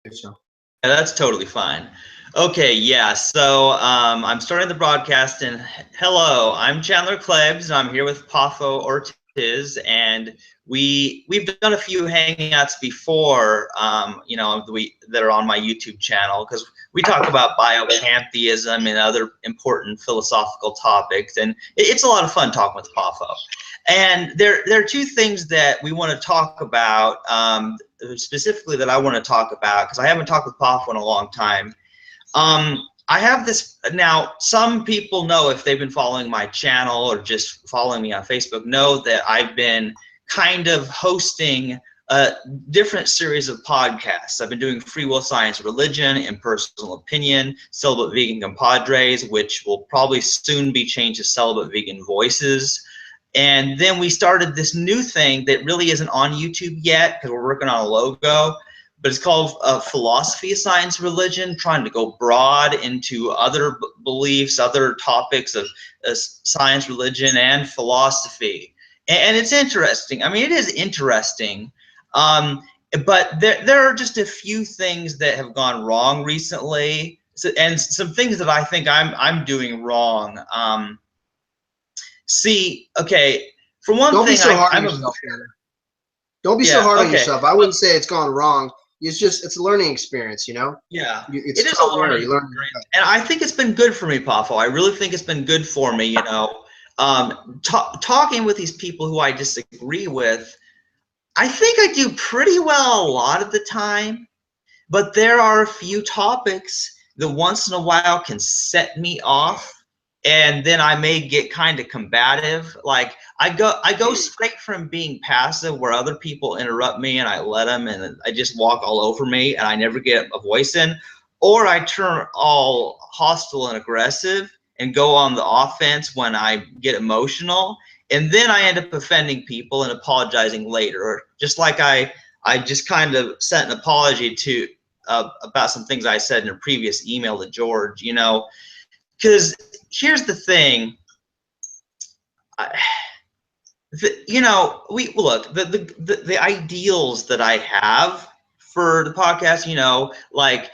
So. Yeah, that's totally fine. Okay, yeah, so I'm starting the broadcast, and hello, I'm Chandler Klebs, and I'm here with Pafo Ortiz, and we've done a few hangouts before, that are on my YouTube channel, because we talk about biopantheism and other important philosophical topics, and it's a lot of fun talking with Pafo. And there are two things that we want to talk about, specifically that I want to talk about, because I haven't talked with Pafo in a long time. I have this now. Some people know, if they've been following my channel or just following me on Facebook, know that I've been kind of hosting a different series of podcasts. I've been doing Free Will, Science, Religion, and Personal Opinion, Celibate Vegan Compadres, which will probably soon be changed to Celibate Vegan Voices. And then we started this new thing that really isn't on YouTube yet, because we're working on a logo, but it's called Philosophy, Science, Religion, trying to go broad into other beliefs, other topics of science, religion, and philosophy. And it's interesting. I mean, it is interesting. But there are just a few things that have gone wrong recently, and some things that I think I'm doing wrong. See, okay, for one Don't thing, be so hard on I'm a yourself, Tanner. Don't be so yeah, hard on okay, yourself. I wouldn't say it's gone wrong. It's a learning experience, you know? yeah, It's it is a trial and error. learning You learn. experience, and I think it's been good for me, Pafo. I really think it's been good for me. Talking with these people who I disagree with, I think I do pretty well a lot of the time. But there are a few topics that once in a while can set me off, and then I may get kind of combative. Like I go straight from being passive, where other people interrupt me and I let them, and I just walk all over me and I never get a voice in, or I turn all hostile and aggressive and go on the offense when I get emotional, and then I end up offending people and apologizing later. Or just like I just kind of sent an apology to about some things I said in a previous email to George, because here's the thing. We look, the ideals that I have for the podcast, like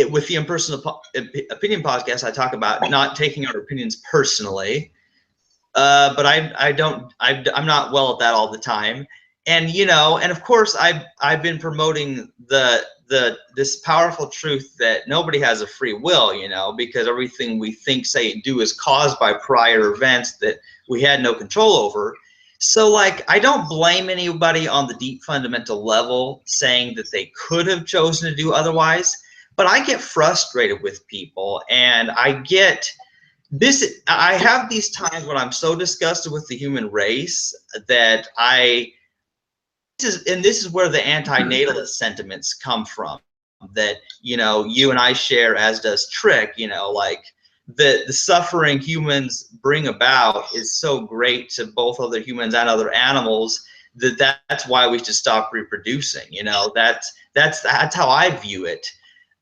with the Impersonal Opinion podcast, I talk about not taking our opinions personally, but I'm not well at that all the time. And and of course I've been promoting this powerful truth that nobody has a free will, because everything we think, say, and do is caused by prior events that we had no control over. So like, I don't blame anybody on the deep fundamental level saying that they could have chosen to do otherwise, but I get frustrated with people, and I have these times when I'm so disgusted with the human race that this is where the anti-natalist sentiments come from, that you and I share, as does Trick. Like the suffering humans bring about is so great to both other humans and other animals that's why we should stop reproducing. That's how I view it.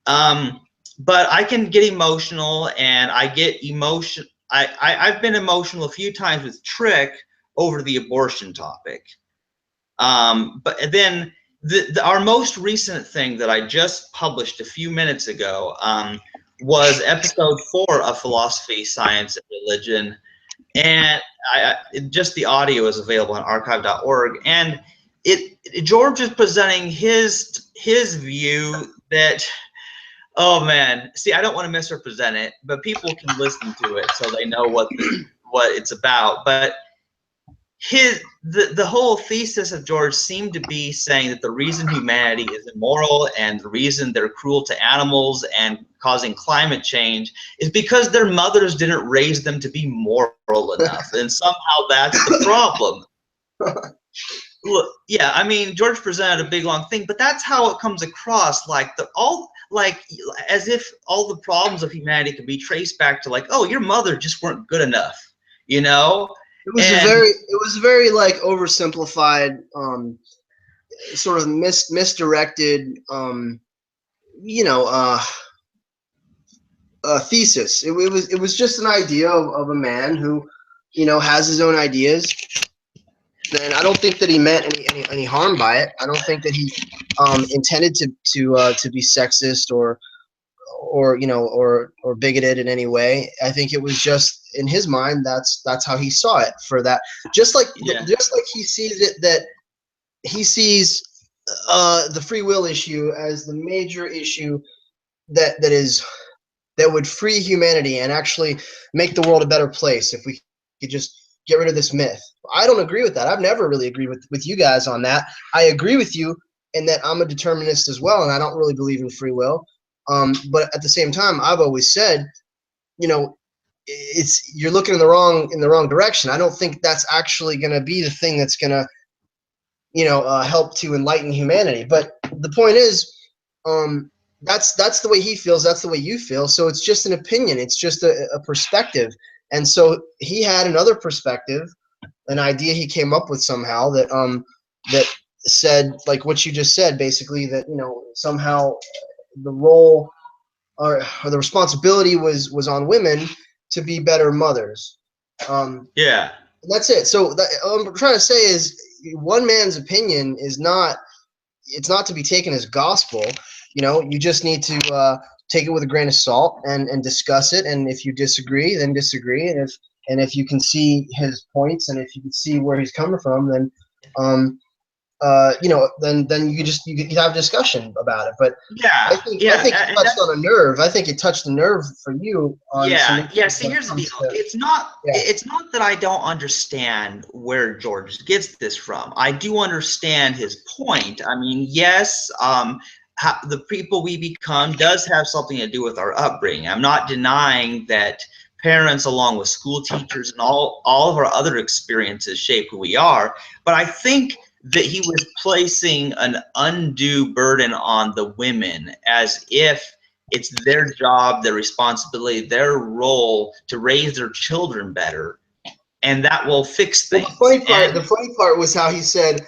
But I can get emotional, and I get emotion. I've been emotional a few times with Trick over the abortion topic. But then our most recent thing that I just published a few minutes ago was episode 4 of Philosophy, Science, and Religion. And just the audio is available on archive.org. And George is presenting his view that, oh man, see, I don't want to misrepresent it, but people can listen to it so they know what it's about. But the whole thesis of George seemed to be saying that the reason humanity is immoral and the reason they're cruel to animals and causing climate change is because their mothers didn't raise them to be moral enough, and somehow that's the problem. Look, yeah, I mean, George presented a big long thing, but that's how it comes across, like as if all the problems of humanity can be traced back to, like, oh, your mother just weren't good enough, you know. It was a very like oversimplified, sort of misdirected, thesis. It was just an idea of a man who, has his own ideas, and I don't think that he meant any harm by it. I don't think that he intended to be sexist or you know or bigoted in any way. I think it was just in his mind that's how he saw it for that. Yeah. Just like he sees it, that he sees the free will issue as the major issue that would free humanity and actually make the world a better place if we could just get rid of this myth. I don't agree with that. I've never really agreed with you guys on that. I agree with you in that I'm a determinist as well, and I don't really believe in free will. But at the same time, I've always said, you know, you're looking in the wrong direction. I don't think that's actually going to be the thing that's going to, help to enlighten humanity. But the point is, that's the way he feels. That's the way you feel. So it's just an opinion. It's just a perspective. And so he had another perspective, an idea he came up with somehow that said, like what you just said, basically, that somehow the role or the responsibility was on women to be better mothers. Yeah. That's it. So what I'm trying to say is, one man's opinion is not, it's not to be taken as gospel. You just need to take it with a grain of salt and discuss it. And if you disagree, then disagree. And if you can see his points, and if you can see where he's coming from, then then you can have a discussion about it. But I Yeah. think Yeah. it touched on a nerve. I think it touched a nerve for you on some Yeah, issues see, when it here's the comes deal. to, yeah. It's not that I don't understand where George gets this from. I do understand his point. I mean, yes, the people we become does have something to do with our upbringing. I'm not denying that parents, along with school teachers and all of our other experiences, shape who we are. But I think that he was placing an undue burden on the women, as if it's their job, their responsibility, their role to raise their children better, and that will fix Well, things. the funny part was how he said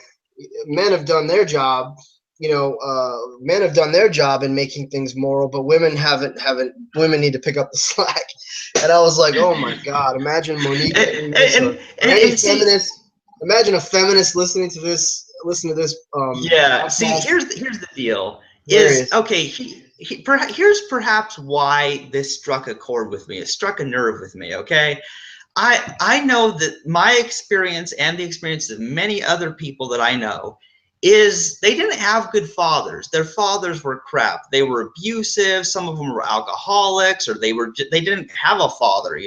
men have done their job. Men have done their job in making things moral, but women haven't. Women need to pick up the slack. And I was like, oh my God! Imagine Monique hearing this, or any and see, feminist. Imagine a feminist listening to this. Listen to this. yeah, see, Podcast. here's the deal. Is Hilarious. okay. Here's perhaps why this struck a chord with me. It struck a nerve with me. Okay, I know that my experience and the experience of many other people that I know is they didn't have good fathers. Their fathers were crap. They were abusive. Some of them were alcoholics, or they didn't have a father,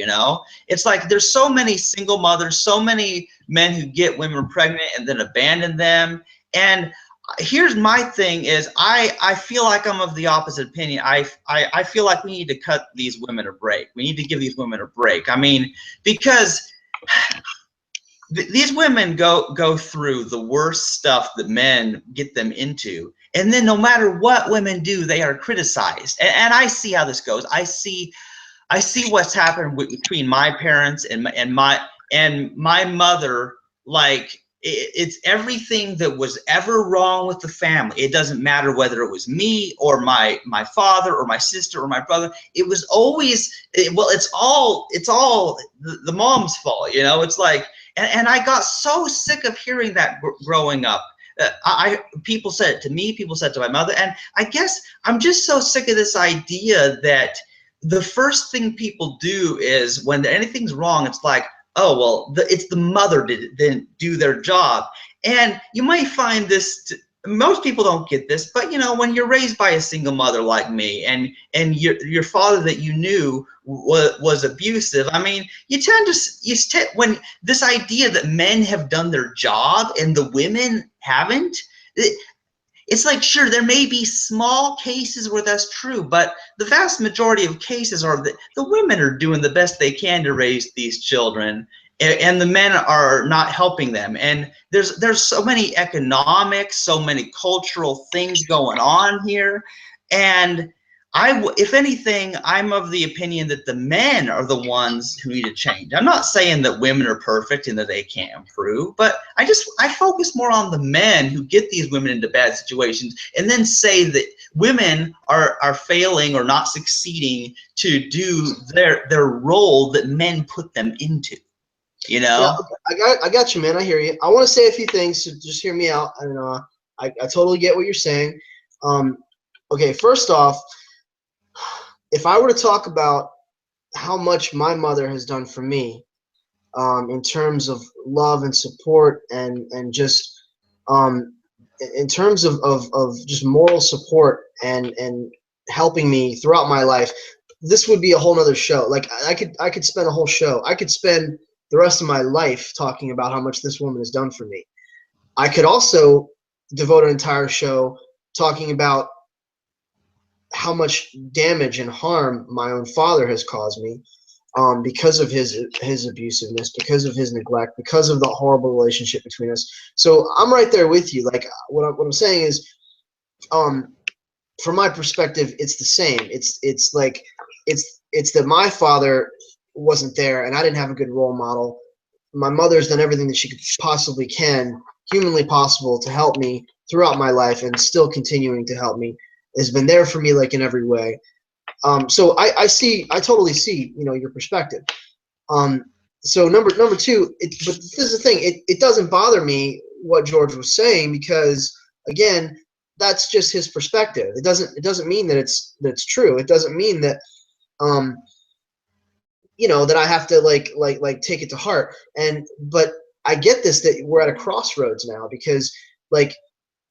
It's like there's so many single mothers, so many men who get women pregnant and then abandon them. And here's my thing is I feel like I'm of the opposite opinion. I feel like we need to cut these women a break. We need to give these women a break. I mean, because these women go through the worst stuff that men get them into, and then no matter what women do, they are criticized. And I see how this goes. I see what's happened between my parents and my mother. Like, it's everything that was ever wrong with the family. It doesn't matter whether it was me or my father or my sister or my brother. It was always, it's all the mom's fault. It's like, and I got so sick of hearing that growing up. People said it to me, people said it to my mother, and I guess I'm just so sick of this idea that the first thing people do is when anything's wrong, it's like, oh, well, it's the mother didn't do their job. And you might find this, most people don't get this, but when you're raised by a single mother like me, and your father that you knew was abusive, I mean, you tend to, when this idea that men have done their job and the women haven't, it's like, sure, there may be small cases where that's true, but the vast majority of cases are that the women are doing the best they can to raise these children, and the men are not helping them. And there's so many economics, so many cultural things going on here. And if anything, I'm of the opinion that the men are the ones who need to change. I'm not saying that women are perfect and that they can't improve, but I focus more on the men who get these women into bad situations, and then say that women are failing or not succeeding to do their role that men put them into. You Yeah, know? I got you, man. I hear you. I want to say a few things, so just hear me out. And I totally get what you're saying. Um, okay, first off, if I were to talk about how much my mother has done for me, in terms of love and support, and just um, in terms of just moral support and helping me throughout my life, this would be a whole nother show. Like I could spend a whole show. I could spend the rest of my life talking about how much this woman has done for me. I could also devote an entire show talking about how much damage and harm my own father has caused me, because of his abusiveness, because of his neglect, because of the horrible relationship between us. So I'm right there with you. Like what I'm saying is, um, from my perspective, it's the same. It's like it's that my father wasn't there, and I didn't have a good role model. My mother's done everything that she could possibly can, humanly possible, to help me throughout my life, and still continuing to help me. Has been there for me, like, in every way. So I totally see, your perspective. Um, so number two, but this is the thing, it doesn't bother me what George was saying, because again, that's just his perspective. It doesn't mean that it's true. It doesn't mean that um, that I have to like take it to heart. But I get this, that we're at a crossroads now, because like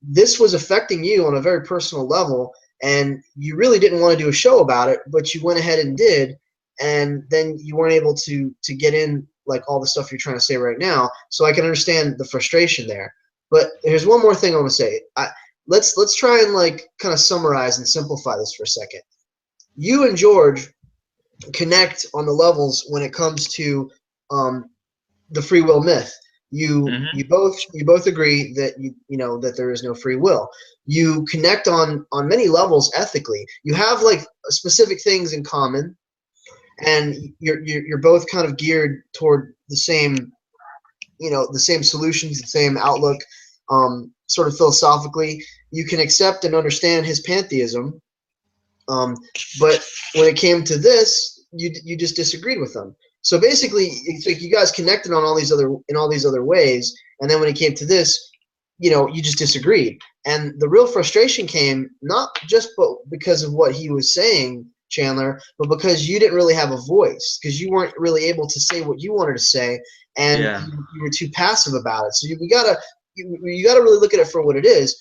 this was affecting you on a very personal level, and you really didn't want to do a show about it, but you went ahead and did, and then you weren't able to get in like all the stuff you're trying to say right now. So I can understand the frustration there. But there's one more thing I want to say. Let's try and like kind of summarize and simplify this for a second. You and George connect on the levels when it comes to um, the free will myth. You Hmm. you both agree that that there is no free will. You connect on many levels ethically. You have like specific things in common, and you're both kind of geared toward the same solutions, the same outlook. Sort of philosophically, you can accept and understand his pantheism, um, but when it came to this, you just disagreed with them. So basically, it's like you guys connected on all these other ways, and then when it came to this, you just disagreed. And the real frustration came not just because of what he was saying, Chandler, but because you didn't really have a voice, because you weren't really able to say what you wanted to say, and Yeah. you were too passive about it. So you gotta really look at it for what it is.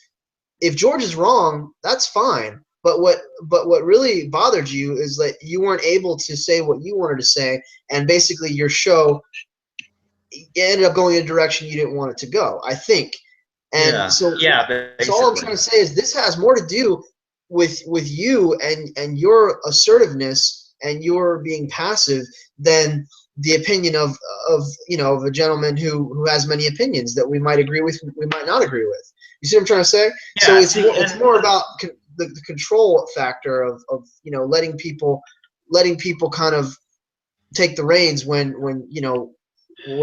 If George is wrong, that's fine. But what really bothered you is that you weren't able to say what you wanted to say, and basically your show ended up going in a direction you didn't want it to go, I think. And Yeah. Yeah, so all I'm trying basically. to say is this has more to do with you and your assertiveness and your being passive than the opinion of a gentleman who has many opinions that we might agree with, we might not agree with. You see what I'm trying to say? So Yeah, it's more about the control factor of letting people kind of take the reins when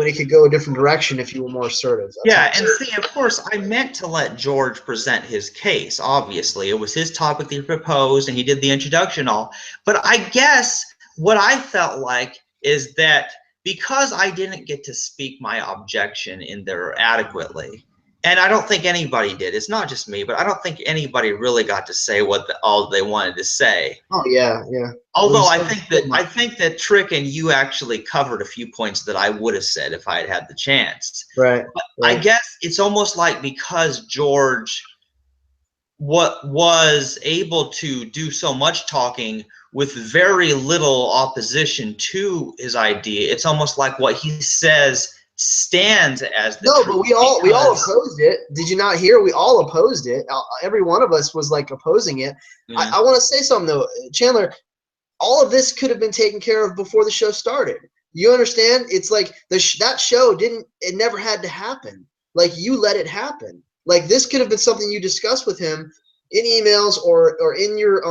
it could go a different direction if you were more assertive. That's all yeah, I'm and saying. see, of course, I meant to let George present his case. Obviously, it was his topic that he proposed, and he did the introduction all. But I guess what I felt like is that because I didn't get to speak my objection in there adequately, and I don't think anybody did. It's not just me, but I don't think anybody really got to say all they wanted to say. Oh yeah, yeah. It Although was, I it was think that pretty much I think that Trick and you actually covered a few points that I would have said if I had had the chance. right, But I right. guess it's almost like because George was able to do so much talking with very little opposition to his idea, it's almost like what he says stands as the No, but truth we all because opposed it. Did you not hear? We all opposed it. Every one of us was like opposing it. I, yeah, I want to say something though, Chandler. All of this could have been taken care of before the show started. You understand? It's like that show didn't. It never had to happen. Like you let it happen. Like this could have been something you discussed with him in emails or in your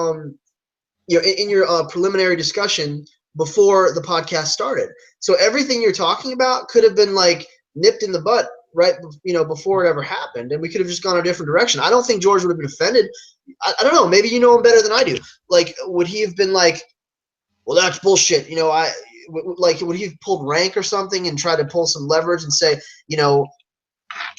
preliminary discussion before the podcast started. So everything you're talking about could have been like nipped in the butt right before it ever happened, and we could have just gone a different direction. I don't think George would have been offended. I don't know, maybe you know him better than I do. Like would he have been like, well, that's bullshit, like would he have pulled rank or something and tried to pull some leverage and say, you know,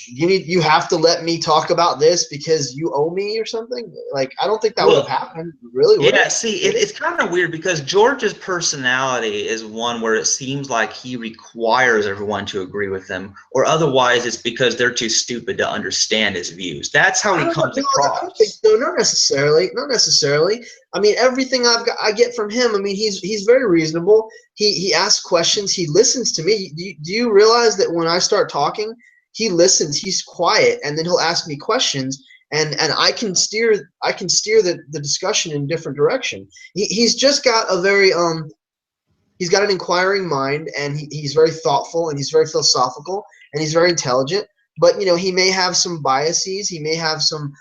you have to let me talk about this because you owe me or something? Like, I don't think that would have happened. Really, would Yeah, it? see, it's kind of weird because George's personality is one where it seems like he requires everyone to agree with him, or otherwise it's because they're too stupid to understand his views. That's how I he don't know. comes No, I don't think across. so. Not necessarily. Not necessarily. I mean, everything I get from him. I mean, he's very reasonable. He asks questions. He listens to me. Do you realize that when I start talking, he listens. He's quiet, and then he'll ask me questions, and I can steer the discussion in a different direction. He's just got a very he's got an inquiring mind, and he's very thoughtful, and he's very philosophical, and he's very intelligent. But you know, he may have some biases. He may have some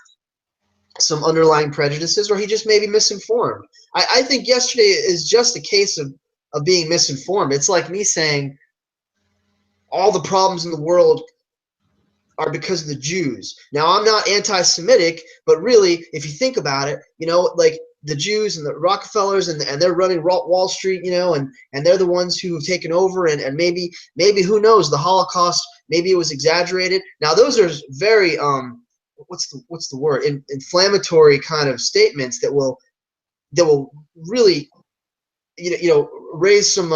underlying prejudices, or he just may be misinformed. I think yesterday is just a case of being misinformed. It's like me saying all the problems in the world are because of the Jews. Now, I'm not anti-Semitic, but really, if you think about it, you know, like the Jews and the Rockefellers, and they're running Wall Street, you know, and they're the ones who have taken over, and maybe who knows, the Holocaust, maybe it was exaggerated. Now, those are very what's the word, inflammatory kind of statements that will really raise some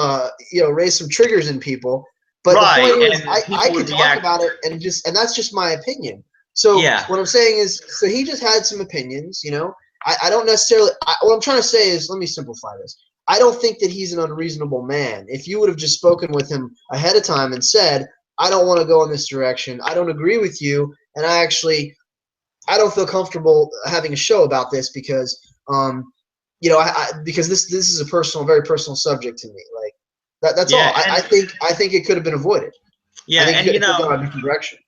raise some triggers in people. But the point Right, is, and I people could would talk react. about it and that's just my opinion. So Yeah, what I'm saying is, so he just had some opinions, you know. I don't necessarily. What I'm trying to say is, let me simplify this. I don't think that he's an unreasonable man. If you would have just spoken with him ahead of time and said, I don't want to go in this direction, I don't agree with you, and I don't feel comfortable having a show about this because because this is a very personal subject to me. Like that's all. yeah, and I think it could have been avoided. I yeah, think and it could have gone a different direction.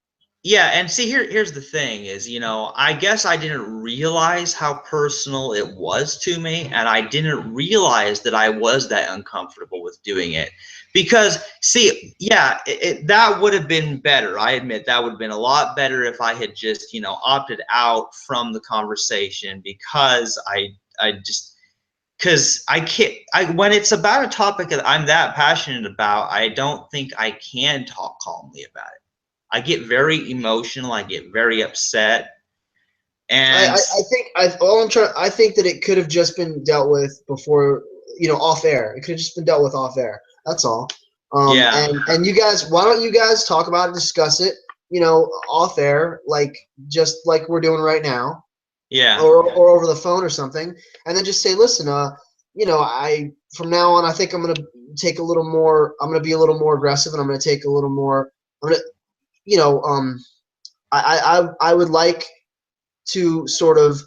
yeah, and see, here's the thing is, I guess I didn't realize how personal it was to me, and I didn't realize that I was that uncomfortable with doing it. Because, see, yeah, that would have been better. I admit that would have been a lot better if I had just, opted out from the conversation, because I just, because I can't, when it's about a topic that I'm that passionate about, I don't think I can talk calmly about it. I get very emotional. I get very upset. And I think that it could have just been dealt with before, off air. It could have just been dealt with off air. That's all. yeah, And you guys, why don't you guys talk about it, discuss it, off air, like just like we're doing right now, yeah, or over the phone or something, and then just say, listen, I from now on, I think I'm gonna take a little more. I'm gonna be a little more aggressive, and I'm gonna take a little more. I'm gonna, you know, I would like to sort of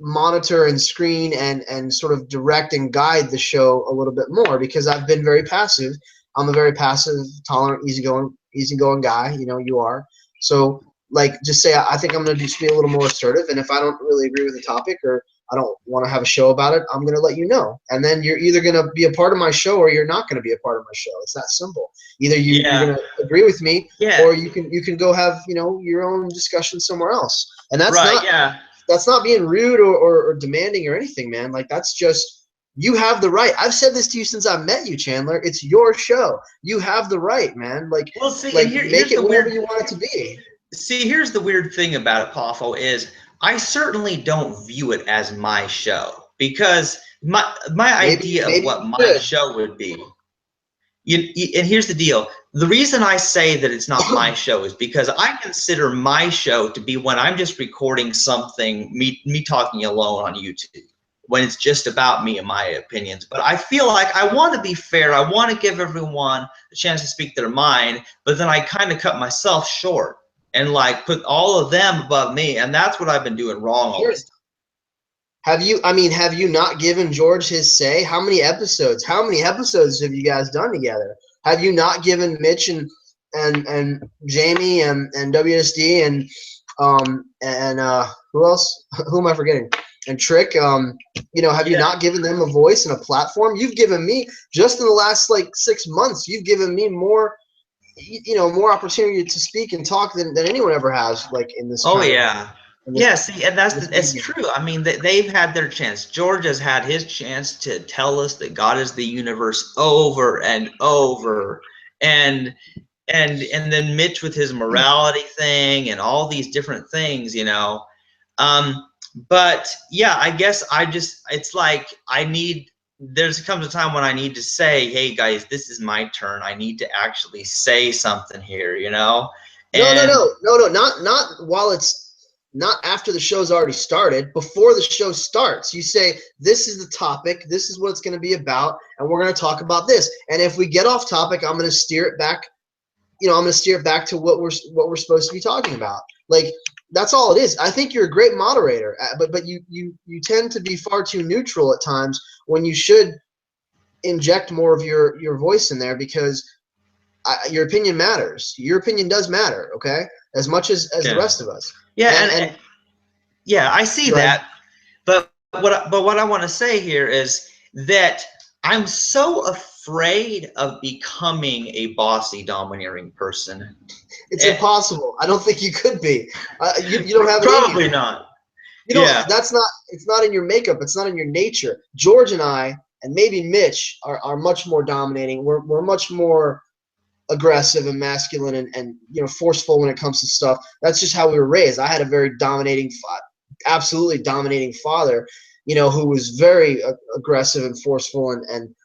monitor and screen and sort of direct and guide the show a little bit more, because I've been very passive. I'm a very passive, tolerant, easygoing guy. You know, you are. So, like, just say I think I'm going to just be a little more assertive, and if I don't really agree with the topic, or I don't want to have a show about it, I'm going to let you know. And then you're either going to be a part of my show, or you're not going to be a part of my show. It's that simple. Either you're yeah, going to agree with me, yeah, or you can go have your own discussion somewhere else. And right, yeah, that's not being rude or demanding or anything, man. Like, that's just, you have the right. I've said this to you since I met you, Chandler. It's your show. You have the right, man. well, see, and Like make here's it the whatever weird, you want it to be. see, here's the weird thing about it, Poffo, is I certainly don't view it as my show, because my idea of Maybe what you my should. show would be. And here's the deal. The reason I say that it's not my show is because I consider my show to be when I'm just recording something, me talking alone on YouTube, when it's just about me and my opinions. But I feel like I want to be fair. I want to give everyone a chance to speak their mind, but then I kind of cut myself short and like put all of them above me. And that's what I've been doing wrong all this time. Have you not given George his say? How many episodes? How many episodes have you guys done together? Have you not given Mitch and Jamie and WSD and who else? Who am I forgetting? And Trick. Have you Yeah. not given them a voice and a platform? You've given me, just in the last like 6 months, you've given me more, more opportunity to speak and talk than anyone ever has, like in this Oh kind of yeah. Yeah, see, and this it's medium. true. I mean, they've had their chance. George has had his chance to tell us that God is the universe over and over, and and then Mitch with his morality thing and all these different things, you know. But yeah, I guess it's like there's comes a time when I need to say, hey guys, this is my turn. I need to actually say something here, you know. No, no, And no, no, no, not while it's not after the show's already started. Before the show starts, you say, "This is the topic. This is what it's going to be about, and we're going to talk about this." And if we get off topic, I'm going to steer it back. I'm going to steer it back to what we're supposed to be talking about. Like that's all it is. I think you're a great moderator, but you tend to be far too neutral at times when you should inject more of your voice in there because your opinion matters. Your opinion does matter, okay? As much as the yeah, rest of us. yeah, And yeah, I see go ahead. that. But what I want to say here is that I'm so afraid of becoming a bossy, domineering person. It's And impossible. I don't think you could be. You don't have it in probably you. not. You don't. Yeah. That's not. It's not in your makeup. It's not in your nature. George and I, and maybe Mitch, are much more dominating. We're much more aggressive and masculine and forceful when it comes to stuff. That's just how we were raised. I had a very dominating, absolutely dominating father, who was very aggressive and forceful and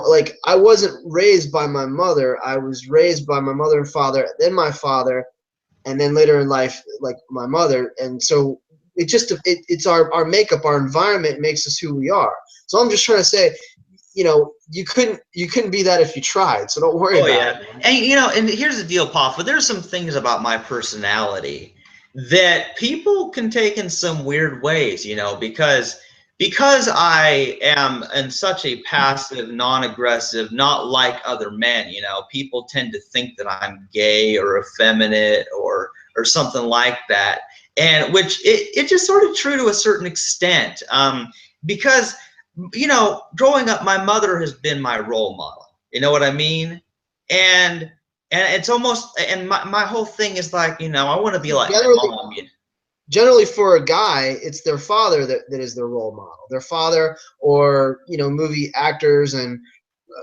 like I wasn't raised by my mother. I was raised by my mother and father, then my father, and then later in life, like my mother. And so it's our makeup, our environment makes us who we are. So I'm just trying to say, you couldn't be that if you tried. So don't worry Oh about yeah. it, man. And and here's the deal, Papa. There's some things about my personality that people can take in some weird ways, because I am in such a passive, non-aggressive, not like other men, people tend to think that I'm gay or effeminate or something like that. And which it just sort of true to a certain extent. Because growing up, my mother has been my role model. You know what I mean? And it's almost, and my whole thing is like, I want to be like my Generally, mom. generally for a guy, it's their father that is their role model. Their father, or movie actors and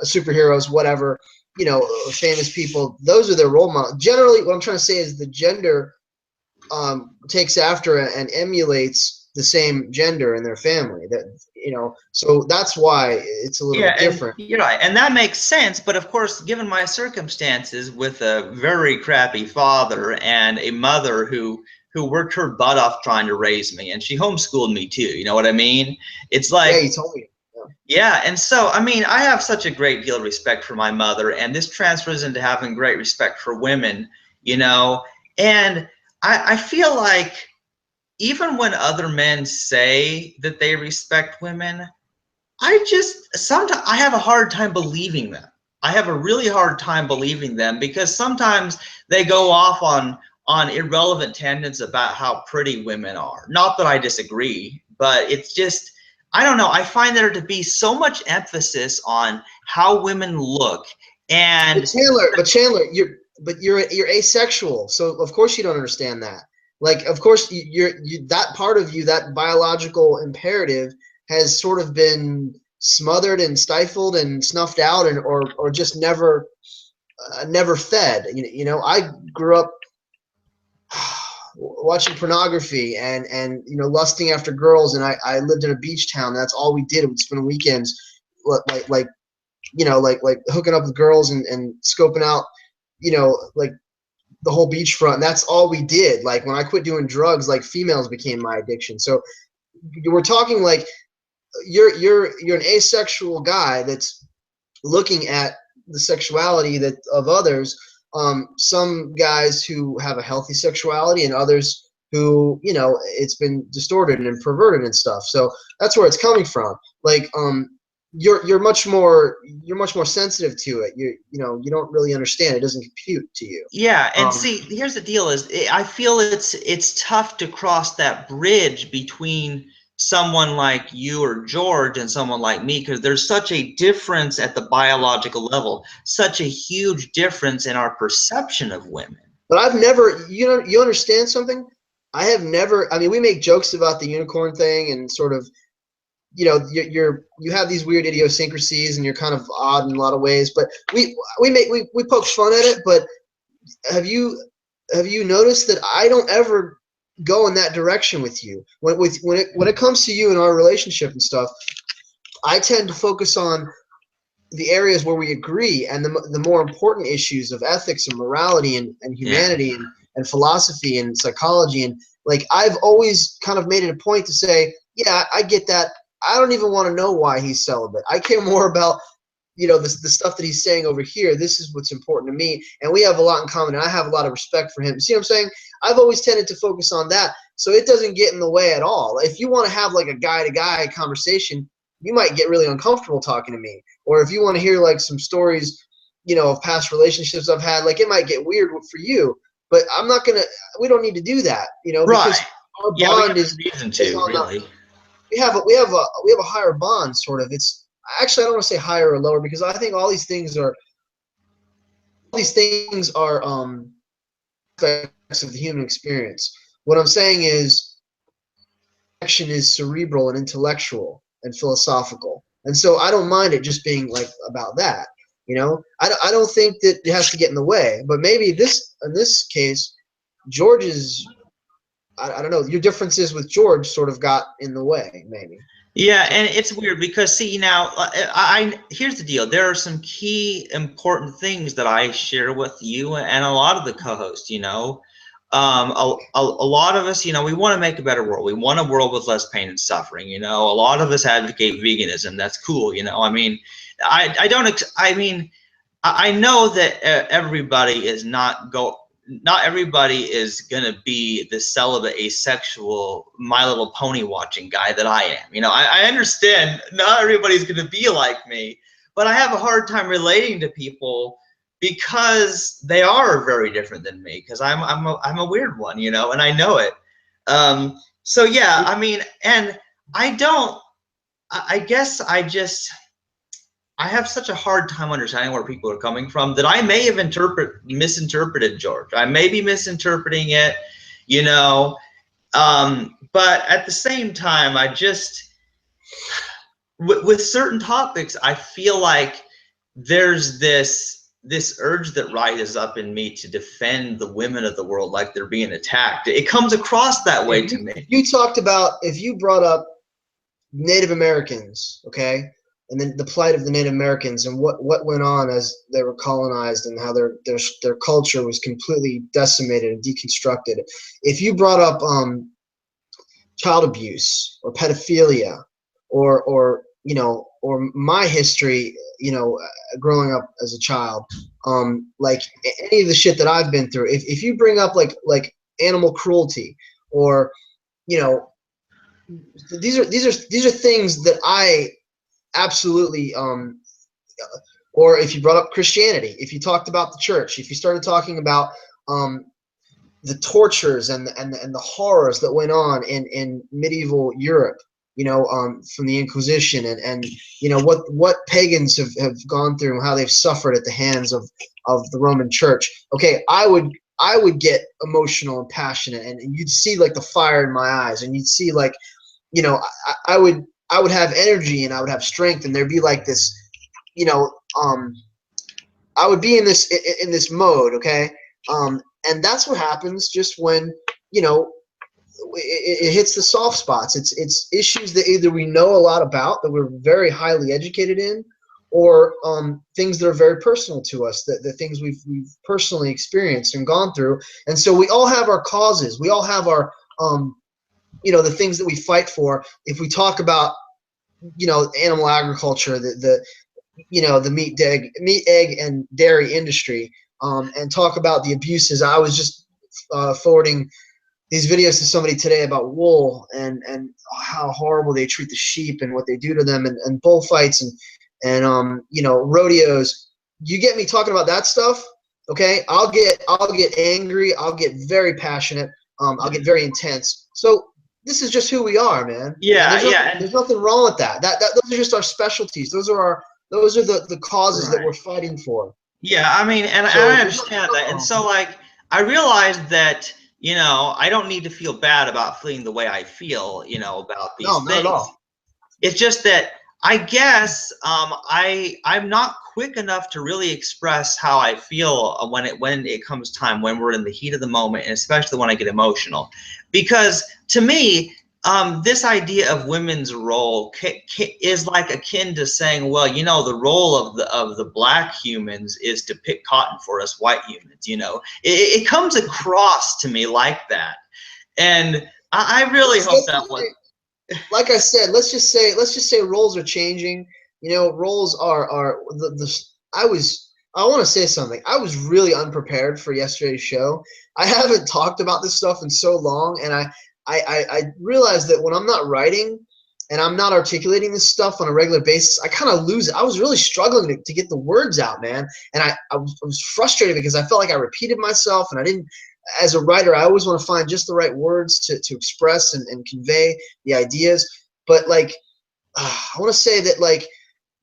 superheroes, whatever, famous people. Those are their role models. Generally, what I'm trying to say is the gender takes after and emulates the same gender in their family. So that's why it's a little Yeah, bit and different. you're right, and that makes sense. But of course, given my circumstances with a very crappy father and a mother who worked her butt off trying to raise me, and she homeschooled me too. You know what I mean? It's Yeah, like, you told me. yeah, and so I mean, I have such a great deal of respect for my mother, and this transfers into having great respect for women. And I feel like even when other men say that they respect women, sometimes I have a hard time believing them. I have a really hard time believing them because sometimes they go off on irrelevant tangents about how pretty women are. Not that I disagree, but it's just, I don't know. I find there to be so much emphasis on how women look. But And Chandler, you're asexual, so of course you don't understand that. Like, of course that part of you, that biological imperative, has sort of been smothered and stifled and snuffed out, and or just never fed. I grew up watching pornography and lusting after girls, and I lived in a beach town. That's all we did. We'd spend weekends like like hooking up with girls and scoping out, like the whole beachfront. And that's all we did. Like when I quit doing drugs, like females became my addiction. So we're talking like you're an asexual guy that's looking at the sexuality that of others. Some guys who have a healthy sexuality and others who it's been distorted and perverted and stuff. So that's where it's coming from. Like you're much more sensitive to it. You don't really understand. It doesn't compute to you. yeah, and see, here's the deal: I feel it's tough to cross that bridge between someone like you or George and someone like me, because there's such a difference at the biological level, such a huge difference in our perception of women. But I've never, you understand something? I have never. I mean, we make jokes about the unicorn thing and sort of, you have these weird idiosyncrasies and you're kind of odd in a lot of ways. But we poke fun at it. But have you noticed that I don't ever go in that direction with you when it comes to you and our relationship and stuff? I tend to focus on the areas where we agree and the more important issues of ethics and morality and humanity and philosophy and psychology. And like, I've always kind of made it a point to say, yeah, I get that. I don't even want to know why he's celibate. I care more about, the stuff that he's saying over here. This is what's important to me. And we have a lot in common, and I have a lot of respect for him. See what I'm saying? I've always tended to focus on that, so it doesn't get in the way at all. If you want to have like a guy-to-guy conversation, you might get really uncomfortable talking to me. Or if you want to hear like some stories, of past relationships I've had, like, it might get weird for you. But I'm not gonna. We don't need to do that, because our bond is reason to really. We have a higher bond, sort of. It's actually, I don't want to say higher or lower, because I think all these things are aspects of the human experience. What I'm saying is, action is cerebral and intellectual and philosophical, and so I don't mind it just being like about that. I don't think that it has to get in the way. But maybe in this case, George's, I don't know, your differences with George sort of got in the way, maybe. Yeah, and it's weird because, see, now here's the deal. There are some key important things that I share with you and a lot of the co-hosts. A lot of us, we want to make a better world. We want a world with less pain and suffering. A lot of us advocate veganism. That's cool. I mean, I know that everybody is not everybody is going to be the celibate, asexual, My Little Pony watching guy that I am. I understand not everybody's going to be like me, but I have a hard time relating to people because they are very different than me, because I'm a weird one, and I know it. So yeah, I mean, and I guess I have such a hard time understanding where people are coming from that I may have misinterpreted George. I may be misinterpreting it, but at the same time, I just, with certain topics, I feel like there's this urge that rises up in me to defend the women of the world like they're being attacked. It comes across that way to me. If you brought up Native Americans, okay? And then the plight of the Native Americans and what went on as they were colonized and how their culture was completely decimated and deconstructed. If you brought up child abuse or pedophilia or my history, growing up as a child, like any of the shit that I've been through, if you bring up like animal cruelty or these are things that I absolutely, or if you brought up Christianity, if you talked about the church, if you started talking about the tortures and the horrors that went on in medieval Europe, from the Inquisition and what pagans have gone through and how they've suffered at the hands of the Roman Church. Okay, I would get emotional and passionate, and you'd see like the fire in my eyes, and you'd see like, I would have energy and I would have strength, and there'd be like this, I would be in this mode, okay? And that's what happens just when, it hits the soft spots. It's issues that either we know a lot about, that we're very highly educated in, or things that are very personal to us, the things we've personally experienced and gone through. And so we all have our causes. We all have our the things that we fight for. If we talk about animal agriculture, the meat, egg, and dairy industry, and talk about the abuses. I was just forwarding these videos to somebody today about wool and how horrible they treat the sheep and what they do to them, and bullfights and rodeos. You get me talking about that stuff, okay? I'll get angry. I'll get very passionate. I'll get very intense. So this is just who we are, man. Yeah, there's nothing wrong with that. Those are just our specialties. Those are the causes that we're fighting for. Yeah, I mean, and I understand that. And so, like, I realized that, I don't need to feel bad about feeling the way I feel, about these No, not at things. all. It's just that I guess I'm not quick enough to really express how I feel when it comes time, when we're in the heat of the moment, and especially when I get emotional, because to me, this idea of women's role is like akin to saying, well, the role of the black humans is to pick cotton for us white humans. It comes across to me like that, and I really hope that was. Like I said, let's just say roles are changing. Roles are I want to say something. I was really unprepared for yesterday's show. I haven't talked about this stuff in so long, and I realized that when I'm not writing and I'm not articulating this stuff on a regular basis, I kind of lose it. I was really struggling to get the words out, man, and I was frustrated because I felt like I repeated myself, and I didn't. As a writer, I always want to find just the right words to express and convey the ideas. But I want to say that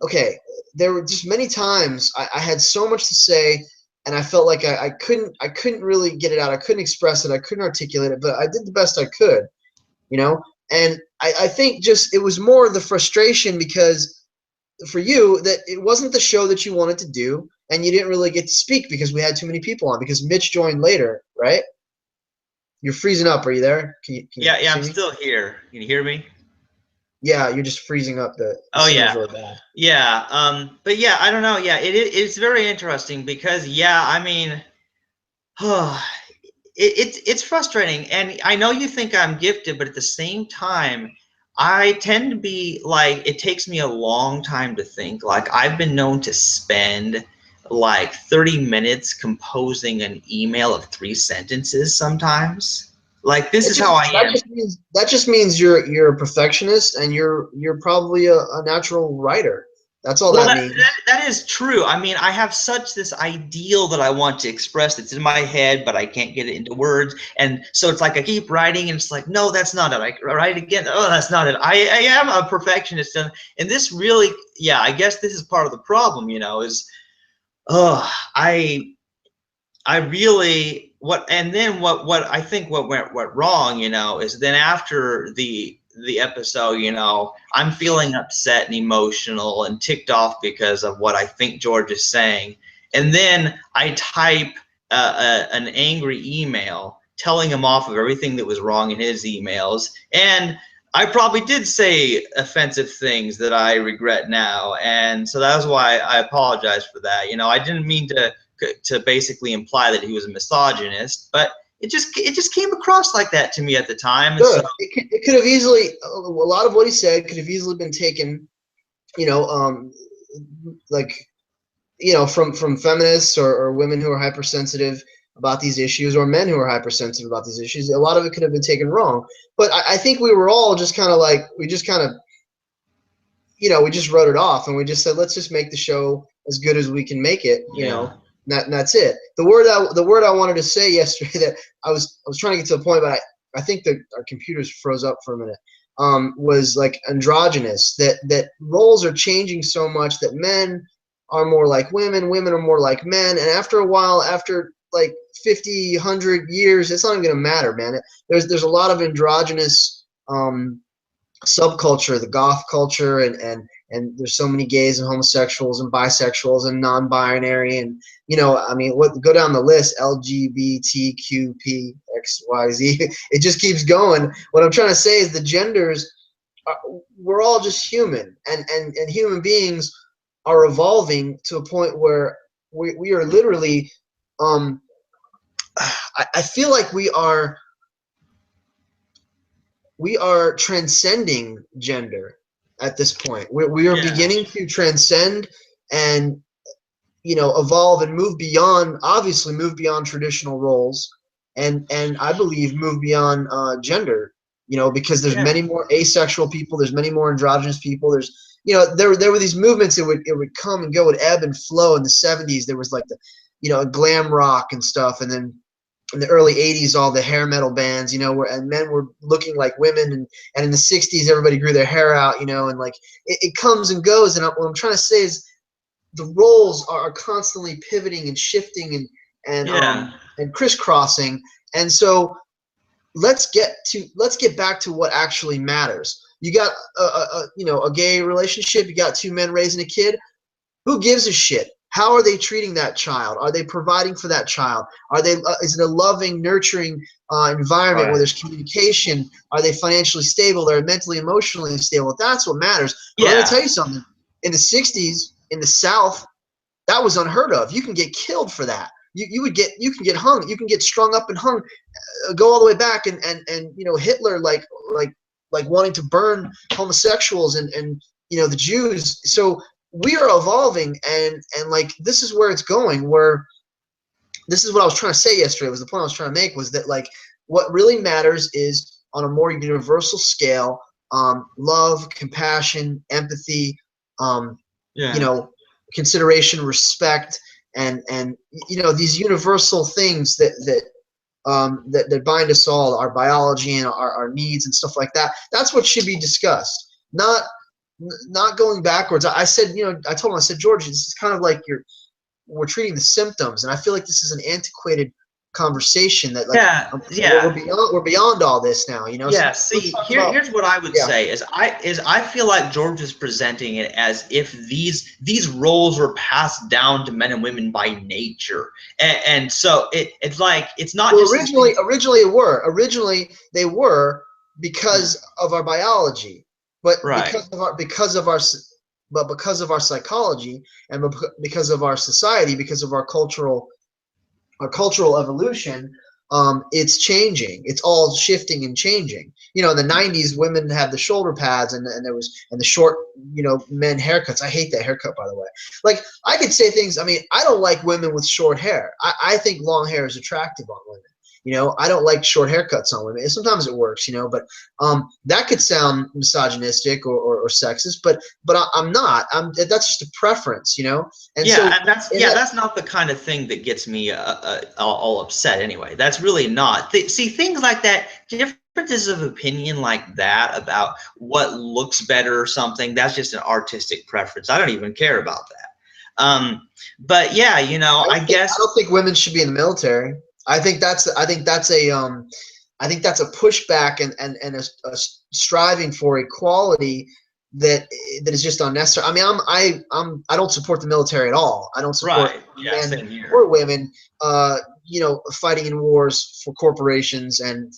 okay, there were just many times I had so much to say, and I felt like I couldn't really get it out. I couldn't express it. I couldn't articulate it, but I did the best I could, And I think just it was more the frustration because for you that it wasn't the show that you wanted to do, and you didn't really get to speak because we had too many people on because Mitch joined later, right? You're freezing up. Are you there? Can Yeah, you see I'm me? still here. Can you hear me? Yeah, you're just freezing up. The Oh signal's yeah, really bad. yeah. But yeah, I don't know. Yeah, it's very interesting because yeah, I mean, it's frustrating, and I know you think I'm gifted, but at the same time, I tend to be like it takes me a long time to think. Like I've been known to spend like 30 minutes composing an email of 3 sentences sometimes. Like this It is how I am. that just means you're a perfectionist and you're probably a natural writer. That's all Well, that that, means. that that is true. I mean, I have such this ideal that I want to express that's in my head, but I can't get it into words. And so it's like I keep writing, and it's like, no, that's not it. I write again. Oh, that's not it. I am a perfectionist, and this really, yeah, I guess this is part of the problem. Is oh, I really and then what I think what went wrong, is then after the episode, I'm feeling upset and emotional and ticked off because of what I think George is saying, and then I type an angry email telling him off of everything that was wrong in his emails, and I probably did say offensive things that I regret now, and so that was why I apologize for that. I didn't mean to basically imply that he was a misogynist, but it just came across like that to me at the time, and so Good. It could have easily a lot of what he said could have easily been taken, you know, like from feminists or women who are hypersensitive about these issues or men who are hypersensitive about these issues. A lot of it could have been taken wrong, but I think we were all just kind of we just wrote it off and we just said let's just make the show as good as we can make it, yeah. and that's it. The word I wanted to say yesterday that I was trying to get to the point, but I think that our computers froze up for a minute. Was like androgynous. That roles are changing so much that men are more like women are more like men, and after a while, after like 50, 100 years, it's not even gonna matter, man. There's a lot of androgynous subculture, the goth culture, and there's so many gays and homosexuals and bisexuals and non-binary, and I mean, what go down the list, LGBTQPXYZ. It just keeps going. What I'm trying to say is the genders we're all just human, and human beings are evolving to a point where we are literally I feel like we are transcending gender at this point. We are Yeah. beginning to transcend and evolve and move beyond, obviously move beyond traditional roles, and I believe move beyond gender. Because there's Yeah. many more asexual people, there's many more androgynous people. There's there were these movements that would come and go, would ebb and flow. In the 70s there was like the glam rock and stuff, and then in the early 80s all the hair metal bands, and men were looking like women, and in the 60s everybody grew their hair out, and like it comes and goes. And what I'm trying to say is the roles are constantly pivoting and shifting and Yeah. crisscrossing. And so let's get back to what actually matters. You got a gay relationship, you got two men raising a kid. Who gives a shit? How are they treating that child? Are they providing for that child? Are they is it a loving, nurturing environment where Right. there's communication? Are they financially stable? They're mentally, emotionally stable. That's what matters. But let me Yeah. tell you something. In the 60s, in the South, that was unheard of. You can get killed for that. You can get hung. You can get strung up and hung. Go all the way back, and Hitler like wanting to burn homosexuals and the Jews. So we are evolving, and like this is where it's going. Where this is what I was trying to say yesterday. Was the point I was trying to make was that like what really matters is on a more universal scale, love, compassion, empathy, um, you Yeah. know, consideration, respect, and these universal things that bind us all, our biology and our needs and stuff like that. That's what should be discussed, not going backwards. I said, I told him, I said, George, this is kind of like we're treating the symptoms, and I feel like this is an antiquated conversation that like Yeah. we're Yeah. beyond all this now. So Yeah, let's see, talk about here's what I would yeah. say is I feel like George is presenting it as if these roles were passed down to men and women by nature, and so it's like it's not Well, just these things. originally they were Yeah, because of our biology, but right. because of our psychology and because of our society, because of our cultural evolution, it's changing. It's all shifting and changing. In the 90s, women had the shoulder pads and the short, men haircuts. I hate that haircut, by the way. Like, I could say things. I mean, I don't like women with short hair. I think long hair is attractive on women. I don't like short haircuts on women. Sometimes it works, but that could sound misogynistic or sexist, but I'm not. That's just a preference, and Yeah, so and that's in yeah, that that's not the kind of thing that gets me all upset anyway. That's really not. See, things like that, differences of opinion like that about what looks better or something, that's just an artistic preference. I don't even care about that. But yeah, I I guess don't think women should be in the military. I think that's a pushback and a striving for equality that is just unnecessary. I mean, I don't support the military at all. I don't support right. Yeah, men same here. or women, fighting in wars for corporations and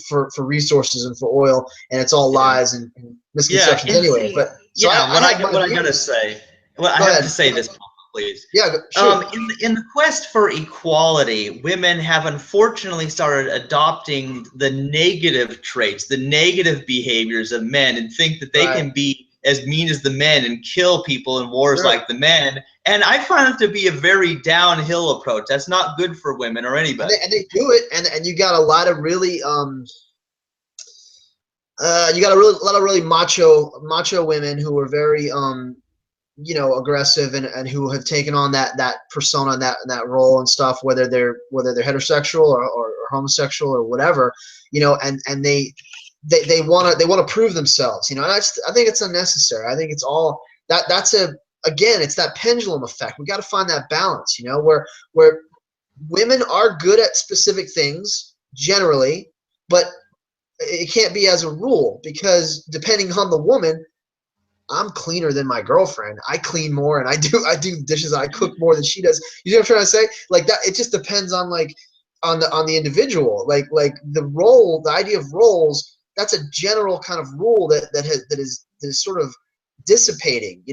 for resources and for oil, and it's all Yeah. lies and Yeah, misconceptions and anyway. see, But so I have my what I gotta views. say, well, I Go have ahead. to say this, please. Yeah, shoot. In the quest for equality, women have unfortunately started adopting the negative traits, the negative behaviors of men, and think that they Right. can be as mean as the men and kill people in wars Sure. like the men. And I find it to be a very downhill approach. That's not good for women or And anybody. they do it, and you got a lot of really you got a lot of really macho women who are very aggressive and who have taken on that persona and that role and stuff, whether they're heterosexual or homosexual or whatever, and they want to prove themselves, and I think it's unnecessary. I think it's all that's again, it's that pendulum effect. We got to find that balance, where women are good at specific things generally, but it can't be as a rule, because depending on the woman, I'm cleaner than my girlfriend. I clean more, and I do dishes. I cook more than she does. You know what I'm trying to say? Like that. It just depends on on the individual. Like the idea of roles. That's a general kind of rule that is sort of dissipating.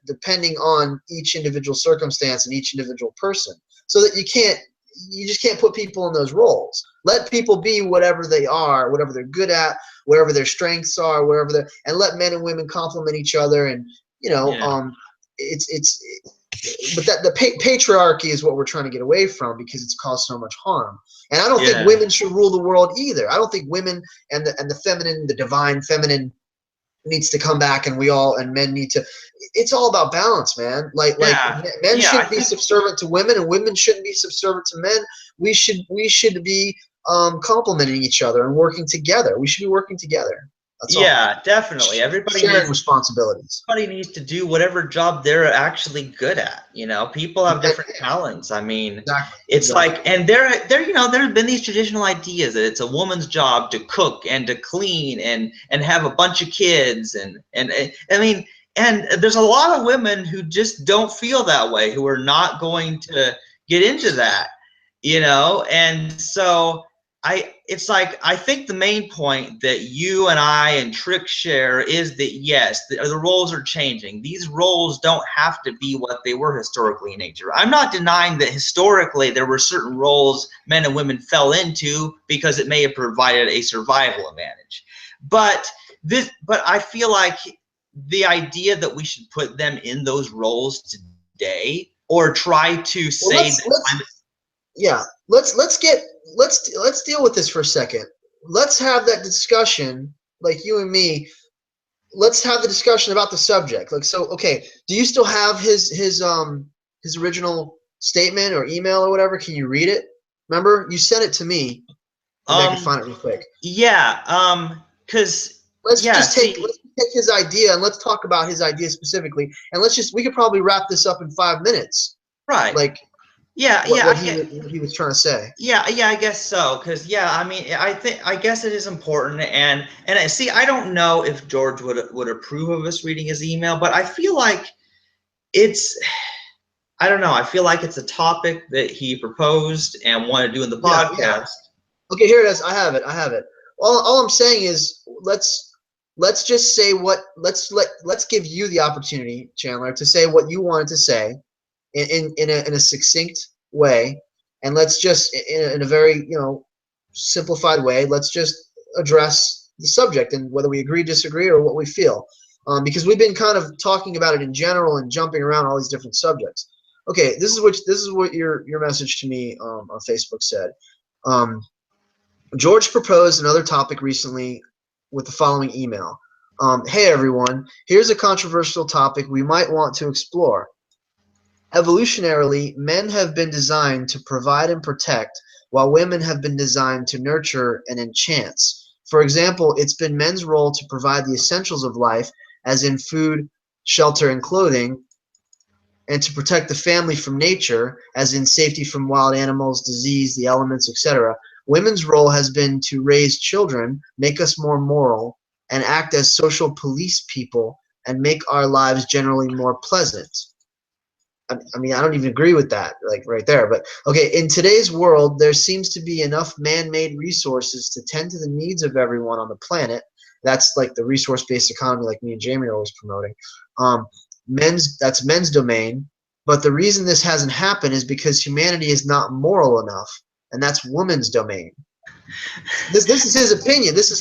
Depending on each individual circumstance and each individual person, so that you just can't put people in those roles. Let people be whatever they are, whatever they're good at, wherever their strengths are, wherever they're, and let men and women complement each other. And Yeah. it's but that the patriarchy is what we're trying to get away from, because it's caused so much harm. And I don't think Yeah. women should rule the world either. I don't think women and the feminine, the divine feminine, needs to come back, and men need to. It's all about balance, man. Like Yeah. men Yeah. I shouldn't be think subservient to women, and women shouldn't be subservient to men. We should be complementing each other and working together. We should be working together. That's all. Yeah, definitely. Sharing responsibilities. Everybody needs to do whatever job they're actually good at. You know, people have different talents. I mean, Exactly. it's like, and there, you know, there have been these traditional ideas that it's a woman's job to cook and to clean and have a bunch of kids, and I mean, and there's a lot of women who just don't feel that way, who are not going to get into that, you know, and so it's like, I think the main point that you and I and Trick share is that yes, the roles are changing. These roles don't have to be what they were historically in nature. I'm not denying that historically there were certain roles men and women fell into because it may have provided a survival advantage. But I feel like the idea that we should put them in those roles today, or try to say let's deal with this for a second. Let's have that discussion, like you and me. Let's have the discussion about the subject. Like, so, okay, do you still have his original statement or email or whatever? Can you read it? Remember, you sent it to me. Maybe I can find it real quick. Yeah, because let's take his idea and let's talk about his idea specifically, and we could probably wrap this up in 5 minutes. Right. Like, what he was trying to say. Yeah, I guess so. Because I mean, I guess it is important, and see, I don't know if George would approve of us reading his email, but I feel like I don't know. I feel like it's a topic that he proposed and wanted to do in the podcast. Yeah. Okay, here it is. I have it. All I'm saying is let's just say let's give you the opportunity, Chandler, to say what you wanted to say in a succinct way, and let's just in a very simplified way, let's just address the subject and whether we agree, disagree, or what we feel, because we've been kind of talking about it in general and jumping around all these different subjects. Okay, this is what your message to me on Facebook said. George proposed another topic recently with the following email. Hey everyone, here's a controversial topic we might want to explore. Evolutionarily, men have been designed to provide and protect, while women have been designed to nurture and enchant. For example, it's been men's role to provide the essentials of life, as in food, shelter, and clothing, and to protect the family from nature, as in safety from wild animals, disease, the elements, etc. Women's role has been to raise children, make us more moral, and act as social police people, and make our lives generally more pleasant. I mean, I don't even agree with that, like right there. But okay, in today's world, there seems to be enough man-made resources to tend to the needs of everyone on the planet. That's like the resource-based economy, like me and Jamie are always promoting. That's men's domain. But the reason this hasn't happened is because humanity is not moral enough, and that's woman's domain. This is his opinion. This is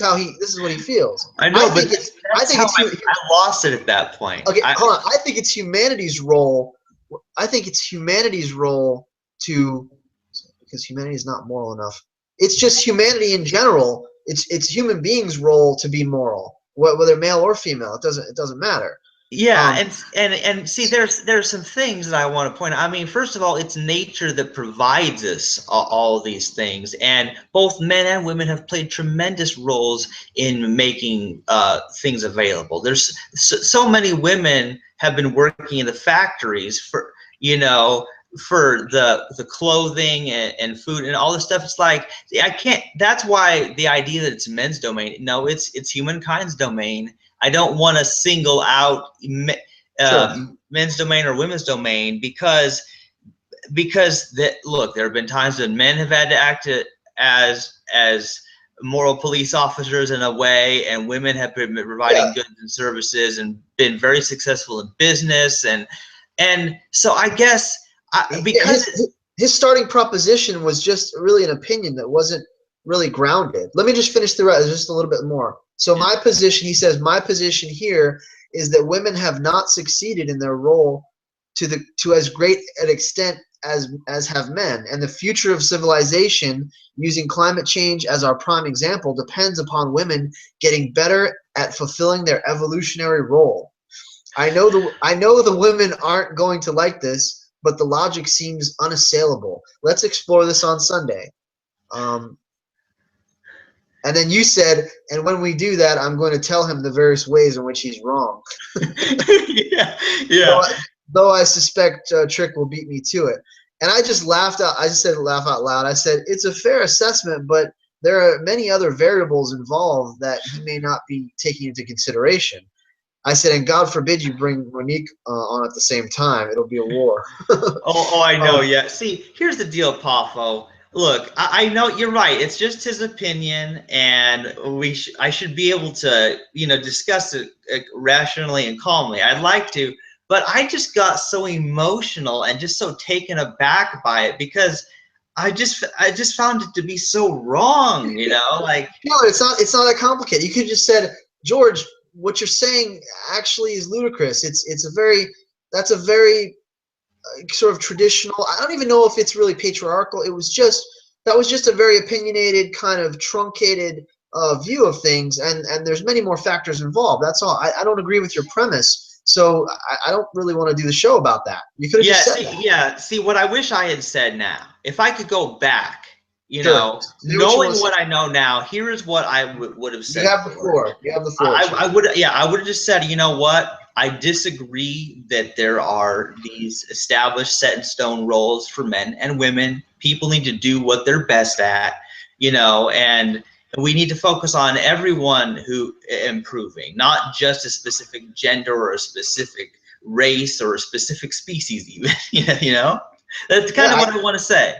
what he feels. I know, I lost it at that point. Okay, hold on. I think it's humanity's role. Because humanity is not moral enough. It's just humanity in general. It's human beings' role to be moral, whether male or female. It doesn't matter. Yeah, and see, there's some things that I want to point out. I mean, first of all, it's nature that provides us all these things, and both men and women have played tremendous roles in making things available. There's so many women have been working in the factories for the clothing and food and all this stuff. It's like, I can't. That's why the idea that it's men's domain. No, it's humankind's domain. I don't want to single out men's domain or women's domain because look, there have been times when men have had to act as moral police officers in a way, and women have been providing goods and services and been very successful in business, and so I guess because his starting proposition was just really an opinion that wasn't really grounded. Let me just finish the rest, just a little bit more. So my position, he says, my position here is that women have not succeeded in their role to as great an extent as have men, and the future of civilization, using climate change as our prime example, depends upon women getting better at fulfilling their evolutionary role. I know the women aren't going to like this, but the logic seems unassailable. Let's explore this on Sunday. And then you said, and when we do that, I'm going to tell him the various ways in which he's wrong. Yeah, yeah. Though I suspect Trick will beat me to it. And I just laughed out. I just said laugh out loud. I said, it's a fair assessment, but there are many other variables involved that he may not be taking into consideration. I said, and God forbid you bring Monique on at the same time. It'll be a war. Oh, I know. Yeah. See, here's the deal, Poffo. Look, I know you're right. It's just his opinion, and I should be able to, discuss it rationally and calmly. I'd like to, but I just got so emotional and just so taken aback by it because I just found it to be so wrong. Like. No, it's not that complicated. You could have just said, George, what you're saying actually is ludicrous. That's a very sort of traditional. I don't even know if it's really patriarchal. That was just a very opinionated, kind of truncated view of things, and there's many more factors involved. That's all. I don't agree with your premise, so I don't really want to do the show about that. You could have just said that. Yeah. See, what I wish I had said now, if I could go back, Sure. knowing what I know now, here is what I would have said. You have the floor. You have the floor. I would have just said, you know what? I disagree that there are these established set in stone roles for men and women. People need to do what they're best at, and we need to focus on everyone who improving, not just a specific gender or a specific race or a specific species even, That's kind of what I want to say.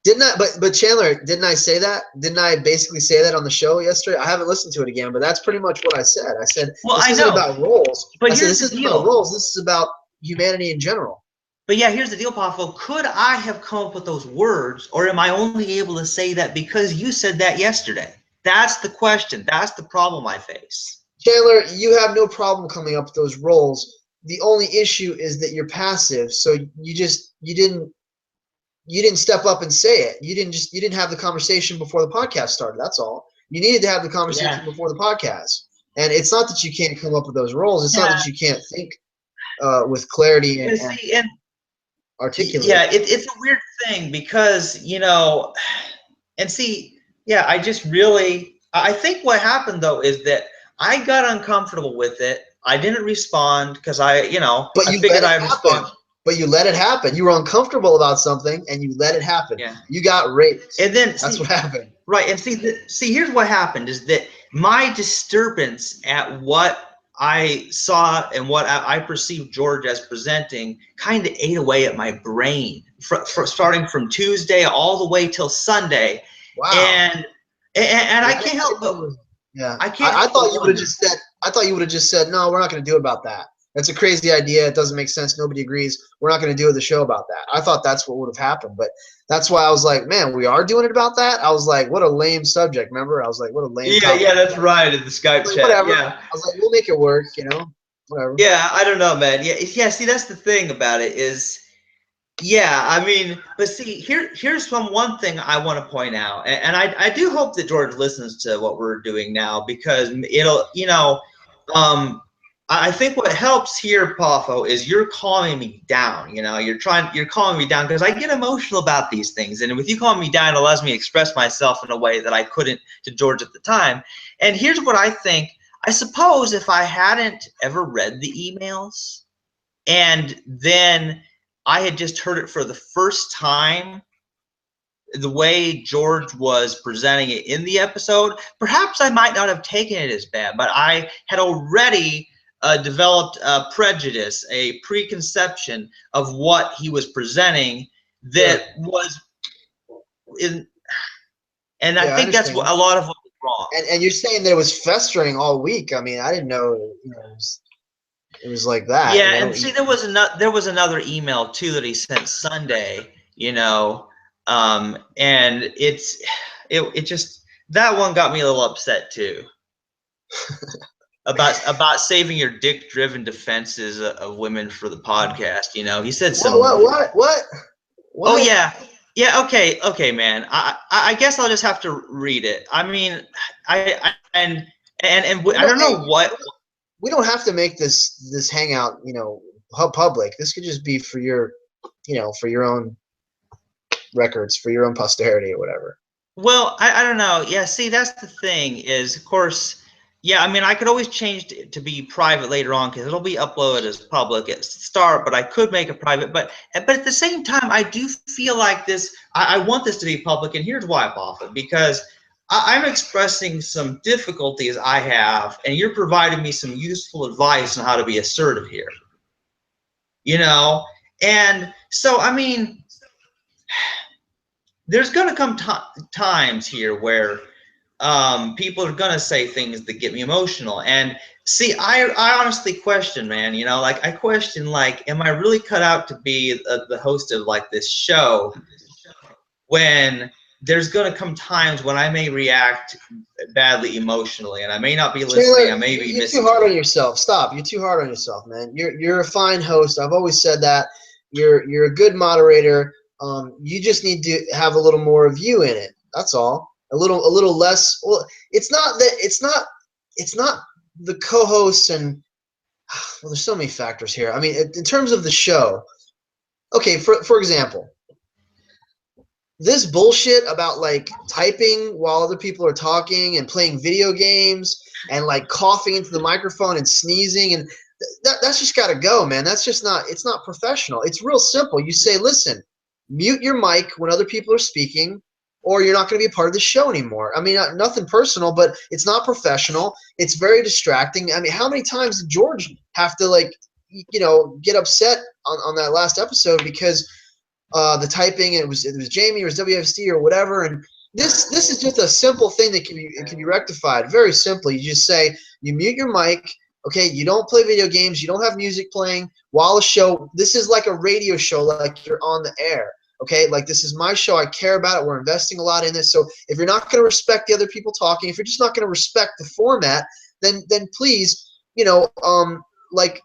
Didn't I? But Chandler, didn't I say that? Didn't I basically say that on the show yesterday? I haven't listened to it again, but that's pretty much what I said. I said, well, this isn't about roles. But this isn't about roles. This is about humanity in general. But yeah, here's the deal, Poffo. Could I have come up with those words, or am I only able to say that because you said that yesterday? That's the question. That's the problem I face. Chandler, you have no problem coming up with those roles. The only issue is that you're passive. So you didn't step up and say it. You didn't have the conversation before the podcast started. That's all. You needed to have the conversation before the podcast. And it's not that you can't come up with those roles. It's not that you can't think with clarity and articulate. Yeah, it's a weird thing because, and see, I think what happened though is that I got uncomfortable with it. I didn't respond because I figured I'd respond. But you let it happen. You were uncomfortable about something, and you let it happen. Yeah. You got raped. And then that's what happened. Right. And see, here's what happened is that my disturbance at what I saw and what I perceived George as presenting kind of ate away at my brain, starting from Tuesday all the way till Sunday. Wow. And I can't help but. Yeah. I thought you would have just said. I thought you would have just said, no, we're not going to do about that. That's a crazy idea. It doesn't make sense. Nobody agrees. We're not going to do the show about that. I thought that's what would have happened. But that's why I was like, man, we are doing it about that? I was like, what a lame subject. Remember? I was like, what a lame topic. Yeah, that's right. In the Skype chat. Whatever. Yeah. I was like, we'll make it work, whatever. Yeah, I don't know, man. Yeah. See, that's the thing about it is, but see, here's one thing I want to point out. And I do hope that George listens to what we're doing now because it'll, I think what helps here, Poffo, is you're calming me down. You're calming me down because I get emotional about these things. And with you calming me down, it allows me to express myself in a way that I couldn't to George at the time. And here's what I think. I suppose if I hadn't ever read the emails and then I had just heard it for the first time, the way George was presenting it in the episode, perhaps I might not have taken it as bad, but I had already developed a prejudice, a preconception of what he was presenting that was in, and I think that's what a lot of what was wrong. And you're saying that it was festering all week. I mean, I didn't know, it was like that. Yeah, and see, there was another email too that he sent Sunday, and it just, that one got me a little upset too. about saving your dick-driven defenses of women for the podcast. He said some. What? Oh yeah. Okay, man. I guess I'll just have to read it. I mean, I don't know what. We don't have to make this hangout, public. This could just be for your, for your own records, for your own posterity or whatever. Well, I don't know. Yeah, see, that's the thing is, of course, yeah, I mean, I could always change to be private later on because it'll be uploaded as public at start, but I could make it private. But at the same time, I do feel like this, I want this to be public, and here's why, Papa, because I'm expressing some difficulties I have, and you're providing me some useful advice on how to be assertive here, you know? And so, I mean, there's going to come times here where people are going to say things that get me emotional. And see, I honestly question, man, you know, like I question, like, am I really cut out to be the host of like this show when there's going to come times when I may react badly emotionally and I may not be listening. Chandler, I may be you're too missing hard on something. yourself. Stop. You're too hard on yourself, man. You're a fine host. I've always said that. You're a good moderator. You just need to have a little more of you in it. That's all. A little less. Well, it's not the co-hosts and well, there's so many factors here. I mean, in terms of the show. Okay, for example, this bullshit about like typing while other people are talking and playing video games and like coughing into the microphone and sneezing and that's just got to go, man. That's just not, it's not professional. It's real simple. You say, listen, mute your mic when other people are speaking or you're not going to be a part of the show anymore. I mean, nothing personal, but it's not professional. It's very distracting. I mean, how many times did George have to like, get upset on that last episode because the typing. It was Jamie or it was WFC or whatever. And this is just a simple thing that can be rectified very simply. You just say you mute your mic. Okay, you don't play video games. You don't have music playing while a show. This is like a radio show, like you're on the air. Okay, like this is my show. I care about it. We're investing a lot in this. So if you're not going to respect the other people talking, if you're just not going to respect the format, then please, like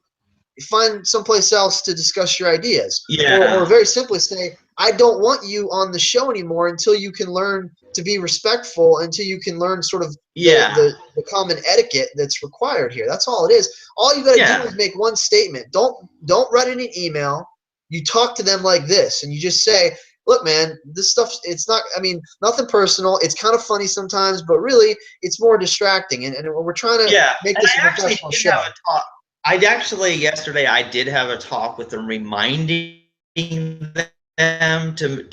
find someplace else to discuss your ideas. Or Yeah. very simply say, I don't want you on the show anymore until you can learn to be respectful, until you can learn sort of Yeah. the common etiquette that's required here. That's all it is. All you got to do Yeah. is make one statement. Don't write in an email. You talk to them like this, and you just say, look, man, this stuff, it's not, I mean, nothing personal. It's kind of funny sometimes, but really it's more distracting. And we're trying to Yeah. make And this a I actually professional did show. have a talk. Yesterday I did have a talk with them, reminding them to,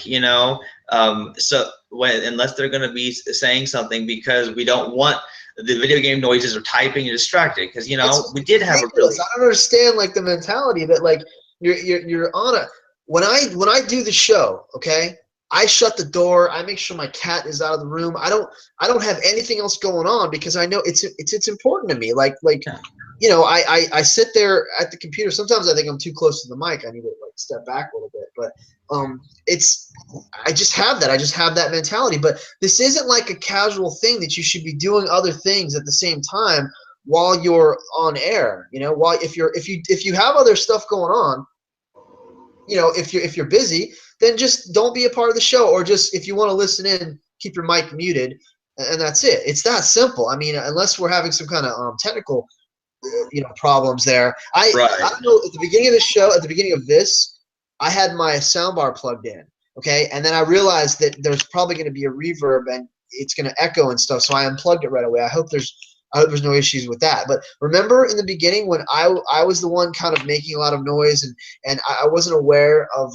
so unless they're going to be saying something, because we don't want the video game noises or typing and distracted, because we did have a really. I don't understand like the mentality that like you're on a when I do the show, okay? I shut the door. I make sure my cat is out of the room. I don't have anything else going on because I know it's important to me. Like I sit there at the computer. Sometimes I think I'm too close to the mic. I need to like step back a little bit. But it's I just have that. I just have that mentality. But this isn't like a casual thing that you should be doing other things at the same time while you're on air. While if you have other stuff going on, if you're busy, then just don't be a part of the show, or just if you want to listen in, keep your mic muted, and that's it. It's that simple. I mean, unless we're having some kind of technical problems there. I Right. don't know, at the beginning of the show, at the beginning of this, I had my soundbar plugged in, okay, and then I realized that there's probably going to be a reverb and it's going to echo and stuff, so I unplugged it right away. I hope there's no issues with that. But remember in the beginning when I was the one kind of making a lot of noise and I wasn't aware of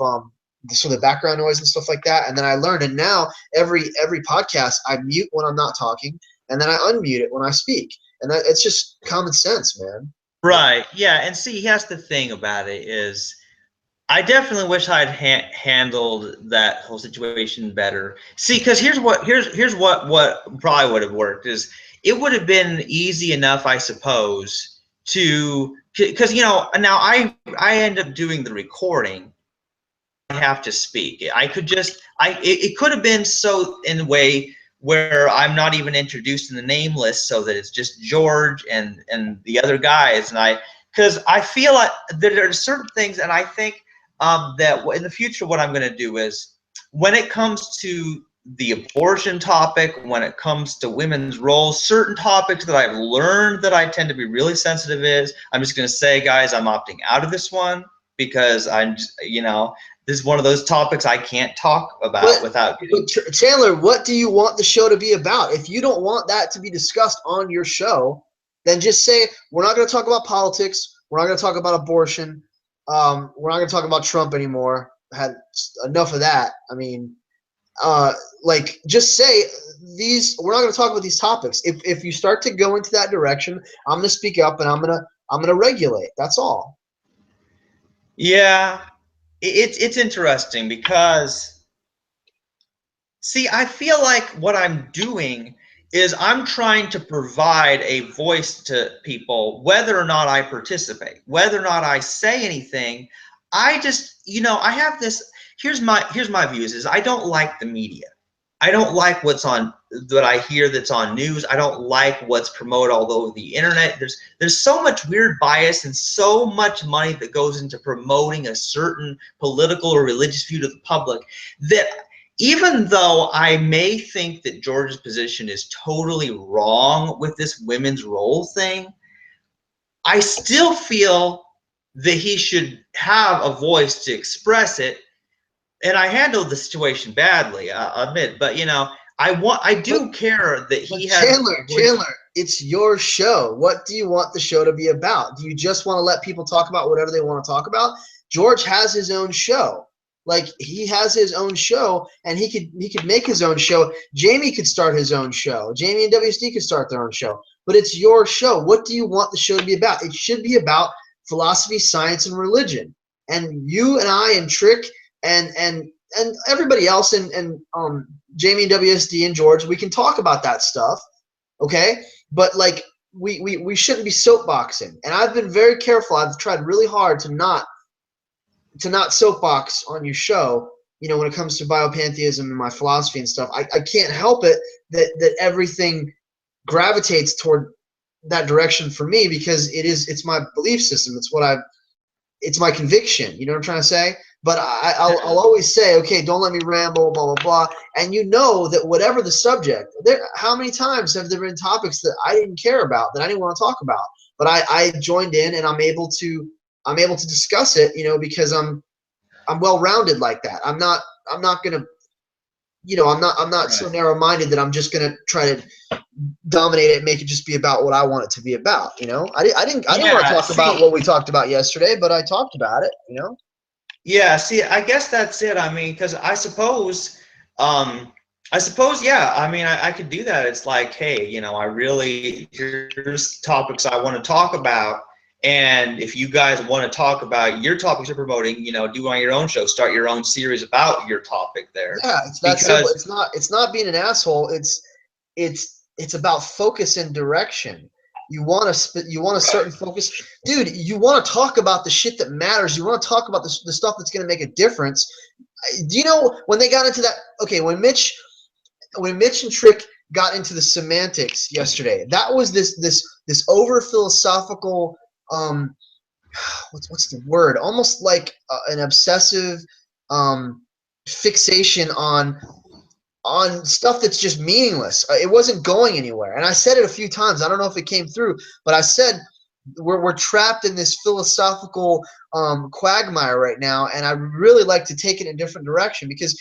sort of the background noise and stuff like that, and then I learned, and now every podcast I mute when I'm not talking, and then I unmute it when I speak. And it's just common sense, man. Right. Yeah. And see, here's the thing about it is, I definitely wish I'd handled that whole situation better. See, because here's what probably would have worked is, it would have been easy enough, I suppose, to, because now I end up doing the recording. I have to speak. I could just it could have been so in a way where I'm not even introduced in the name list, so that it's just George and the other guys, and because I feel like there are certain things, and I think that in the future what I'm going to do is, when it comes to the abortion topic, when it comes to women's roles, certain topics that I've learned that I tend to be really sensitive I'm just going to say, guys, I'm opting out of this one, because this is one of those topics I can't talk about without getting. Chandler, what do you want the show to be about? If you don't want that to be discussed on your show, then just say, we're not going to talk about politics. We're not going to talk about abortion. We're not going to talk about Trump anymore. I had enough of that. I mean, just say we're not going to talk about these topics. If you start to go into that direction, I'm going to speak up and I'm going to regulate. That's all. Yeah, it's interesting because, see, I feel like what I'm doing is I'm trying to provide a voice to people, whether or not I participate, whether or not I say anything. I just, I have this. Here's my views: is I don't like the media. I don't like what I hear that's on news. I don't like what's promoted all over the internet. There's so much weird bias and so much money that goes into promoting a certain political or religious view to the public that, even though I may think that George's position is totally wrong with this women's role thing, I still feel that he should have a voice to express it. And I handled the situation badly, I admit, but I do care that he has. Chandler, it's your show. What do you want the show to be about? Do you just want to let people talk about whatever they want to talk about? George has his own show. Like, he has his own show, and he could make his own show. Jamie could start his own show. Jamie and WSD could start their own show. But it's your show. What do you want the show to be about? It should be about philosophy, science, and religion. And you and I and Trick and everybody else and Jamie and WSD and George, we can talk about that stuff, okay? But like, we shouldn't be soapboxing. And I've been very careful. I've tried really hard to not soapbox on your show, when it comes to biopantheism and my philosophy and stuff. I can't help it that everything gravitates toward that direction for me, because it's my belief system. It's my conviction. You know what I'm trying to say? But I'll always say, okay, don't let me ramble, blah, blah, blah. And that whatever the subject, how many times have there been topics that I didn't care about, that I didn't want to talk about, but I joined in and I'm able to discuss it, because I'm well-rounded like that. I'm not gonna, I'm not right. So narrow-minded that I'm just gonna try to dominate it and make it just be about what I want it to be about. I didn't want to talk about what we talked about yesterday, but I talked about it. Yeah. See, I guess that's it. I mean, because I suppose, yeah. I mean, I could do that. It's like, hey, here's topics I want to talk about. And if you guys want to talk about your topics you're promoting, do on your own show, start your own series about your topic there. Yeah, it's that simple. It's not being an asshole. It's about focus and direction. You want a certain focus, dude. You want to talk about the shit that matters. You want to talk about the stuff that's going to make a difference. Do you know when they got into that? Okay, when Mitch and Trick got into the semantics yesterday, that was this over philosophical. What's the word? Almost like an obsessive fixation on stuff that's just meaningless. It wasn't going anywhere. And I said it a few times. I don't know if it came through, but I said we're trapped in this philosophical quagmire right now, and I really like to take it in a different direction, because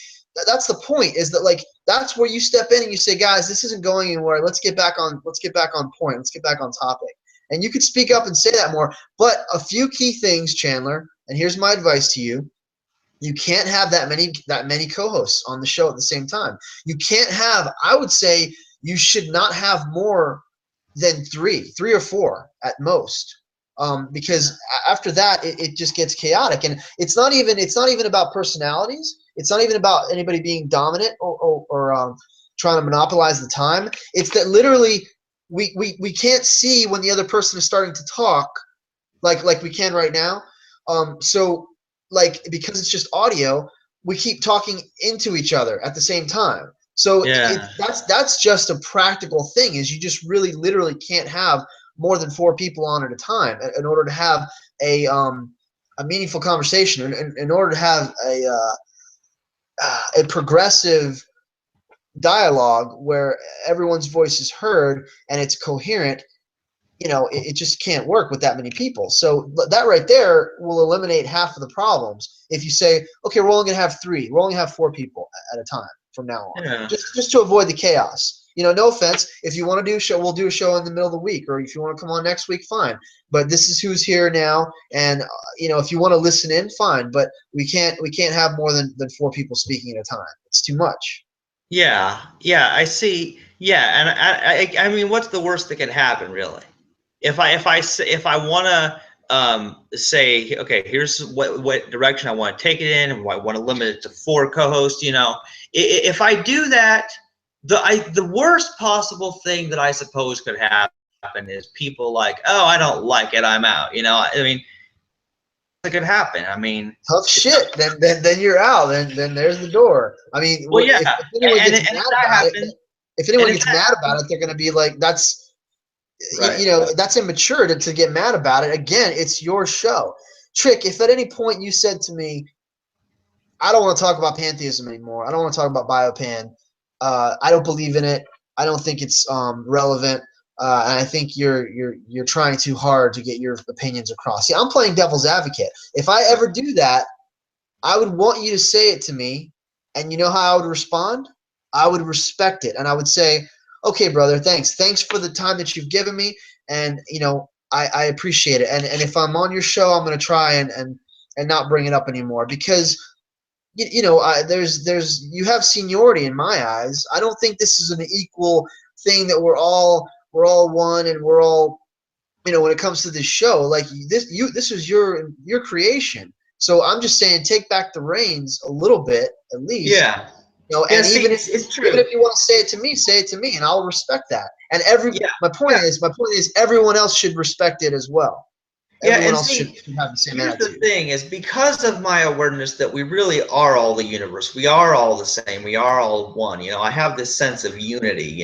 that's the point. Is that, like, that's where you step in and you say, guys, this isn't going anywhere. Let's get back on point. Let's get back on topic. And you could speak up and say that more. But a few key things, Chandler, and here's my advice to you. You can't have that many co-hosts on the show at the same time. You can't have, I would say you should not have more than three or four at most. Because after that, it just gets chaotic. And it's not even about personalities. It's not even about anybody being dominant or trying to monopolize the time. It's that literally we can't see when the other person is starting to talk like we can right now. So, like, because it's just audio, we keep talking into each other at the same time. So yeah. That's just a practical thing, is you just really literally can't have more than 4 people on at a time in order to have a meaningful conversation, in order to have a progressive dialogue where everyone's voice is heard and it's coherent. it just can't work with that many people. So that right there will eliminate half of the problems. If you say, okay, we're only going to have 3, we're only going to have 4 people at a time from now on, Yeah. just to avoid the chaos. No offense. If you want to do a show, we'll do a show in the middle of the week, or if you want to come on next week, fine. But this is who's here now, and if you want to listen in, fine. But we can't have more than 4 people speaking at a time. It's too much. Yeah, I see. Yeah, and I mean, what's the worst that could happen, really? If I want to say, okay, here's what direction I want to take it in, and I want to limit it to 4 co-hosts. If I do that, the worst possible thing that I suppose could happen is people like, oh, I don't like it, I'm out. I mean, it could happen. I mean, tough shit. Then you're out. Then there's the door. I mean, well, yeah, if anyone and gets if mad that about it, happens, if anyone gets mad about it, they're going to be like, that's right. that's immature to get mad about it. Again, it's your show. Trick, if at any point you said to me, I don't want to talk about pantheism anymore. I don't want to talk about biopan. I don't believe in it. I don't think it's relevant. And I think you're trying too hard to get your opinions across. See, I'm playing devil's advocate. If I ever do that, I would want you to say it to me, and you know how I would respond? I would respect it, and I would say, okay, brother, thanks. Thanks for the time that you've given me, and I appreciate it. And if I'm on your show, I'm going to try and not bring it up anymore, because there's you have seniority in my eyes. I don't think this is an equal thing that we're all one, and we're all when it comes to this show, like this is your creation. So I'm just saying, take back the reins a little bit, at least. Yeah. And see, even it's true. even if you want to say it to me, and I'll respect that. And my point is, everyone else should respect it as well. Everyone else should have the same attitude. Here's the thing: is because of my awareness that we really are all the universe. We are all the same. We are all one. I have this sense of unity.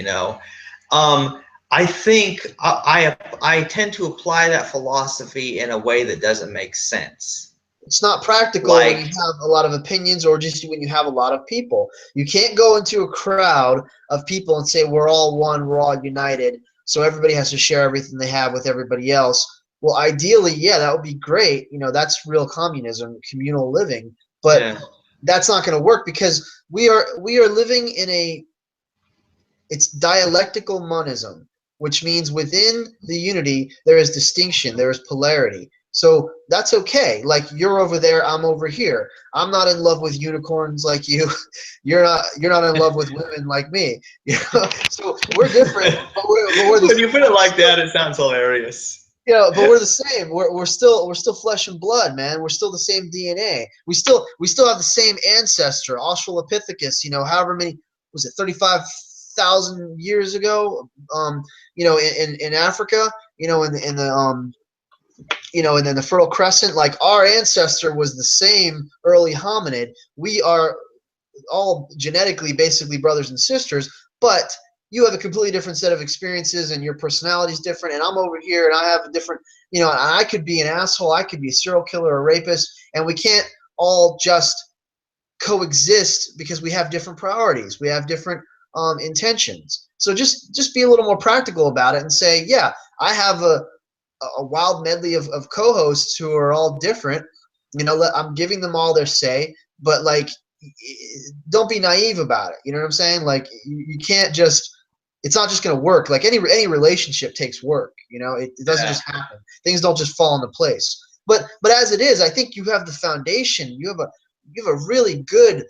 I think I tend to apply that philosophy in a way that doesn't make sense. It's not practical when you have a lot of opinions, or just when you have a lot of people. You can't go into a crowd of people and say, we're all one, we're all united, so everybody has to share everything they have with everybody else. Well, ideally, yeah, that would be great. That's real communism, communal living. But that's not going to work, because we are living in it's dialectical monism, which means within the unity there is distinction, there is polarity. So that's okay. Like, you're over there, I'm over here. I'm not in love with unicorns like you. You're not in love with women like me. So we're different, but we're the when you put it like that, it sounds hilarious. But we're the same. We're still flesh and blood, man. We're still the same DNA. We still have the same ancestor, Australopithecus. However many, was it 35,000 years ago? In Africa. And then the Fertile Crescent, like, our ancestor was the same early hominid. We are all genetically basically brothers and sisters, but you have a completely different set of experiences, and your personality is different, and I'm over here and I have a different, and I could be an asshole, I could be a serial killer or a rapist, and we can't all just coexist because we have different priorities, we have different intentions. So just be a little more practical about it and say, yeah, I have a wild medley of co-hosts who are all different. I'm giving them all their say, but like, don't be naive about it. You know what I'm saying? Like, you can't just, it's not just going to work. Like, any relationship takes work. It doesn't just happen. Things don't just fall into place. But as it is, I think you have the foundation. You have a really good,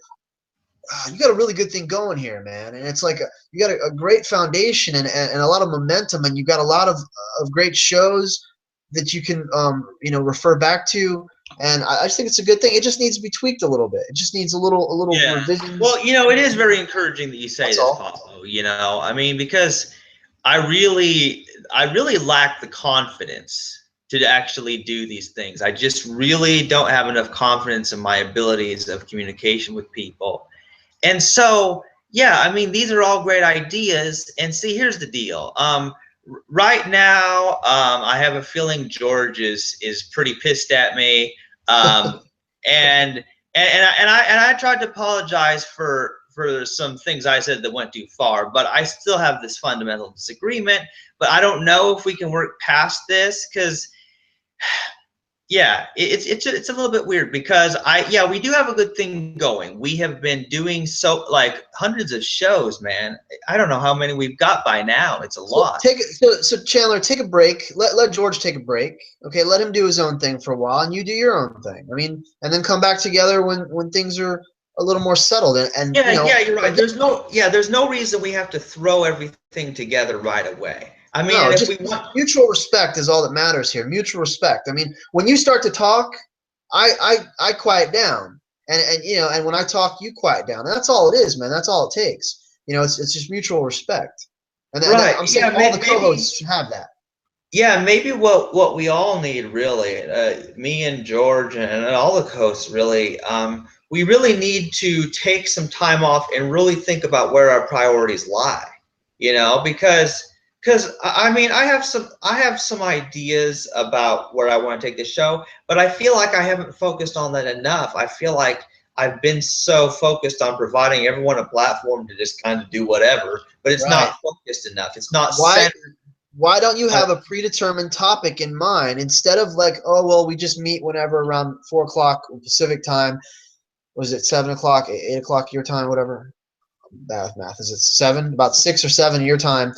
you got a really good thing going here, man. And it's like you got a great foundation and a lot of momentum, and you got a lot of great shows that you can refer back to. And I just think it's a good thing. It just needs to be tweaked a little bit. It just needs a little revision. Well, it is very encouraging that you say this, Pablo. I mean, because I really lack the confidence to actually do these things. I just really don't have enough confidence in my abilities of communication with people. And so, yeah, I mean, these are all great ideas. And see, here's the deal. Right now, I have a feeling George is pretty pissed at me. And I tried to apologize for for some things I said that went too far, but I still have this fundamental disagreement. But I don't know if we can work past this, because yeah, it's a little bit weird, because we do have a good thing going. We have been doing like hundreds of shows, man. I don't know how many we've got by now. It's a lot. So Chandler, take a break. Let George take a break. Okay, let him do his own thing for a while, and you do your own thing. I mean, and then come back together when things are a little more settled. And yeah, you know, you're right. There's no reason we have to throw everything together right away. I mean, no, if just we want mutual respect is all that matters here. Mutual respect. I mean, when you start to talk, I quiet down, and you know, and when I talk, you quiet down. And that's all it is, man. That's all it takes. You know, it's just mutual respect. And right. I'm saying all the co-hosts should have that. Yeah, maybe what we all need really, me and George and all the hosts really, we really need to take some time off and really think about where our priorities lie. You know, because I mean, I have some ideas about where I want to take the show, but I feel like I haven't focused on that enough. I feel like I've been so focused on providing everyone a platform to just kind of do whatever, but it's Right. not focused enough. It's not Why? centered. Why don't you have a predetermined topic in mind instead of like, oh well, we just meet whenever around 4 o'clock Pacific time? Was it 7 o'clock, 8 o'clock your time, whatever? Math is it 7? About 6 or 7 your time.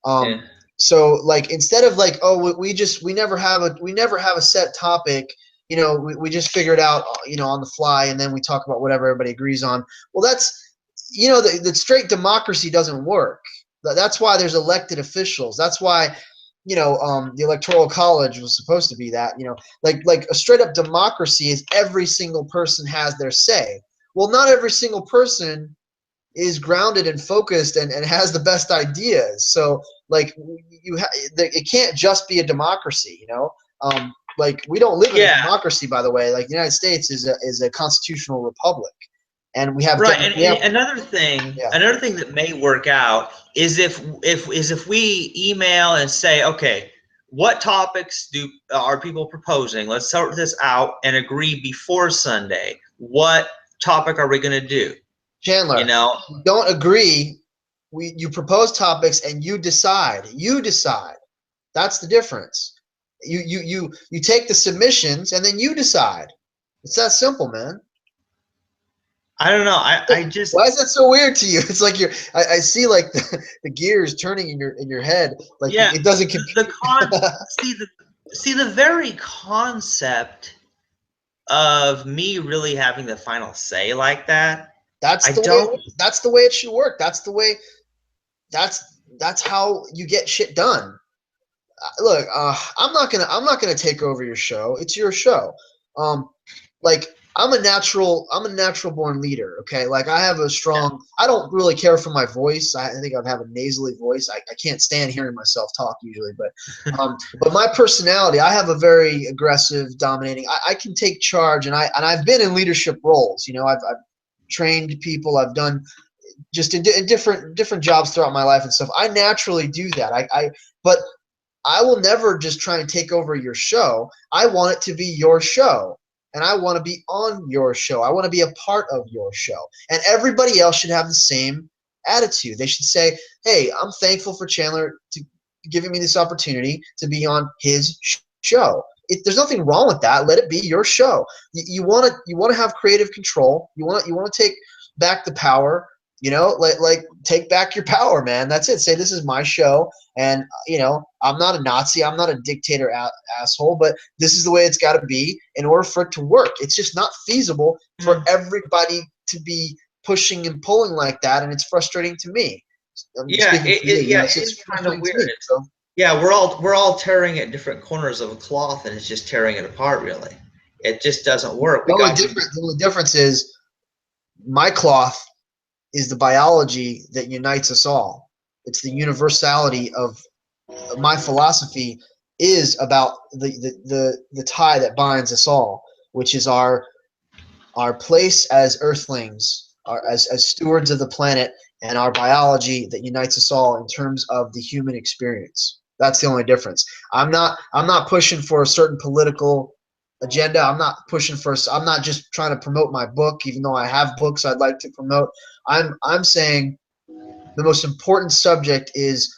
Yeah. So like instead of like, oh, we never have a set topic. You know, we just figure it out, you know, on the fly, and then we talk about whatever everybody agrees on. Well, that's, you know, the straight democracy doesn't work. That's why there's elected officials. That's why, you know, the electoral college was supposed to be that. You know, like a straight up democracy is every single person has their say. Well, not every single person is grounded and focused and has the best ideas. So like it can't just be a democracy, you know. Like we don't live in a democracy, by the way. Like the United States is a constitutional republic, and we have right. Another yeah. thing that may work out is if we email and say, okay, what topics are people proposing? Let's sort this out and agree before Sunday. What topic are we going to do? Chandler, you know, don't agree. You propose topics and you decide. You decide. That's the difference. You take the submissions and then you decide. It's that simple, man. I don't know. I just, why is that so weird to you? It's like I see like the gears turning in your head. Like yeah, it doesn't compute. see the very concept of me really having the final say like that. That's the way it should work. That's the way. That's how you get shit done. Look, I'm not gonna take over your show. It's your show. Like I'm a natural born leader. Okay, like I have a strong. I don't really care for my voice. I think I have a nasally voice. I can't stand hearing myself talk usually. But my personality, I have a very aggressive, dominating. I can take charge, and I've been in leadership roles. You know, I've trained people. I've done just in different jobs throughout my life and stuff. I naturally do that. But I will never just try and take over your show. I want it to be your show, and I want to be on your show. I want to be a part of your show, and everybody else should have the same attitude. They should say, hey, I'm thankful for Chandler to giving me this opportunity to be on his show. There's nothing wrong with that. Let it be your show. You want to have creative control. You want to take back the power. You know, like take back your power, man. That's it. Say this is my show, and you know, I'm not a Nazi. I'm not a dictator asshole. But this is the way it's got to be in order for it to work. It's just not feasible for everybody to be pushing and pulling like that, and it's frustrating to me. It's kind of weird. Yeah, we're all tearing at different corners of a cloth, and it's just tearing it apart. Really, it just doesn't work. The only difference is my cloth is the biology that unites us all. It's the universality of my philosophy is about the tie that binds us all, which is our place as earthlings, as stewards of the planet, and our biology that unites us all in terms of the human experience. That's the only difference. I'm not pushing for a certain political agenda. I'm not pushing for. I'm not just trying to promote my book, even though I have books I'd like to promote. I'm saying the most important subject is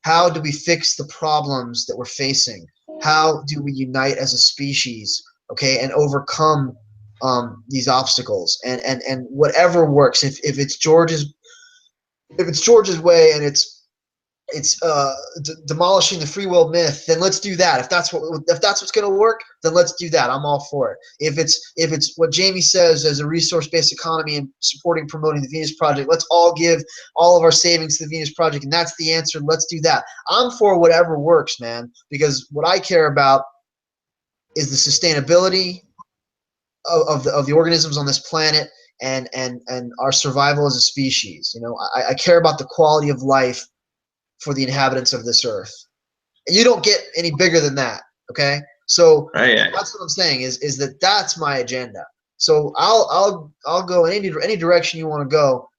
how do we fix the problems that we're facing? How do we unite as a species, okay, and overcome these obstacles? And whatever works. If it's George's way and it's demolishing the free will myth, then let's do that. If that's what's going to work, then let's do that. I'm all for it. If it's what Jamie says as a resource-based economy and supporting promoting the Venus Project, let's all give all of our savings to the Venus Project, and that's the answer. Let's do that. I'm for whatever works, man, because what I care about is the sustainability of the organisms on this planet and our survival as a species. You know, I care about the quality of life for the inhabitants of this earth. And you don't get any bigger than that, okay? So that's what I'm saying is that's my agenda. So I'll go in any direction you want to go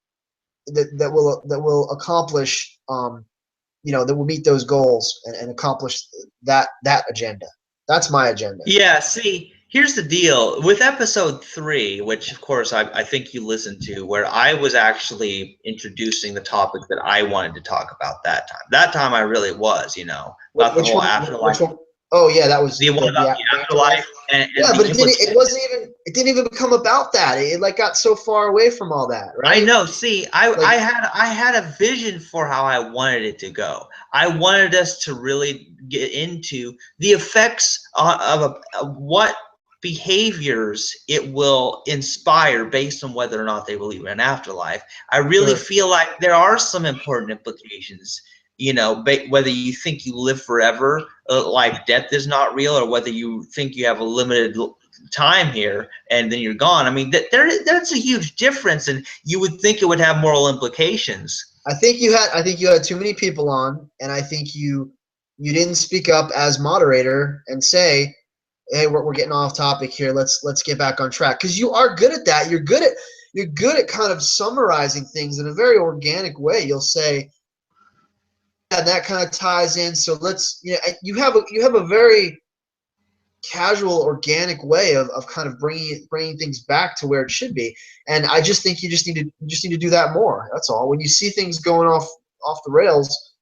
that will accomplish that will meet those goals and accomplish that agenda. That's my agenda. Yeah, see, here's the deal. With episode 3, which of course I think you listened to, where I was actually introducing the topic that I wanted to talk about that time. That time I really was, about the whole afterlife. Oh yeah, that was the one about the afterlife. And yeah, but it didn't even become about that. It like got so far away from all that, right? I know. See, I had a vision for how I wanted it to go. I wanted us to really get into the effects of what behaviors it will inspire based on whether or not they believe in an afterlife. I really feel like there are some important implications, whether you think you live forever, like death is not real, or whether you think you have a limited time here and then you're gone. I mean, that's a huge difference, and you would think it would have moral implications. I think you had too many people on, and I think you didn't speak up as moderator and say, hey, we're getting off topic here. Let's get back on track, because you are good at that. You're good at kind of summarizing things in a very organic way. You'll say, yeah, that kind of ties in. So you have a very casual, organic way of kind of bringing things back to where it should be. And I just think you just need to do that more. That's all. When you see things going off the rails,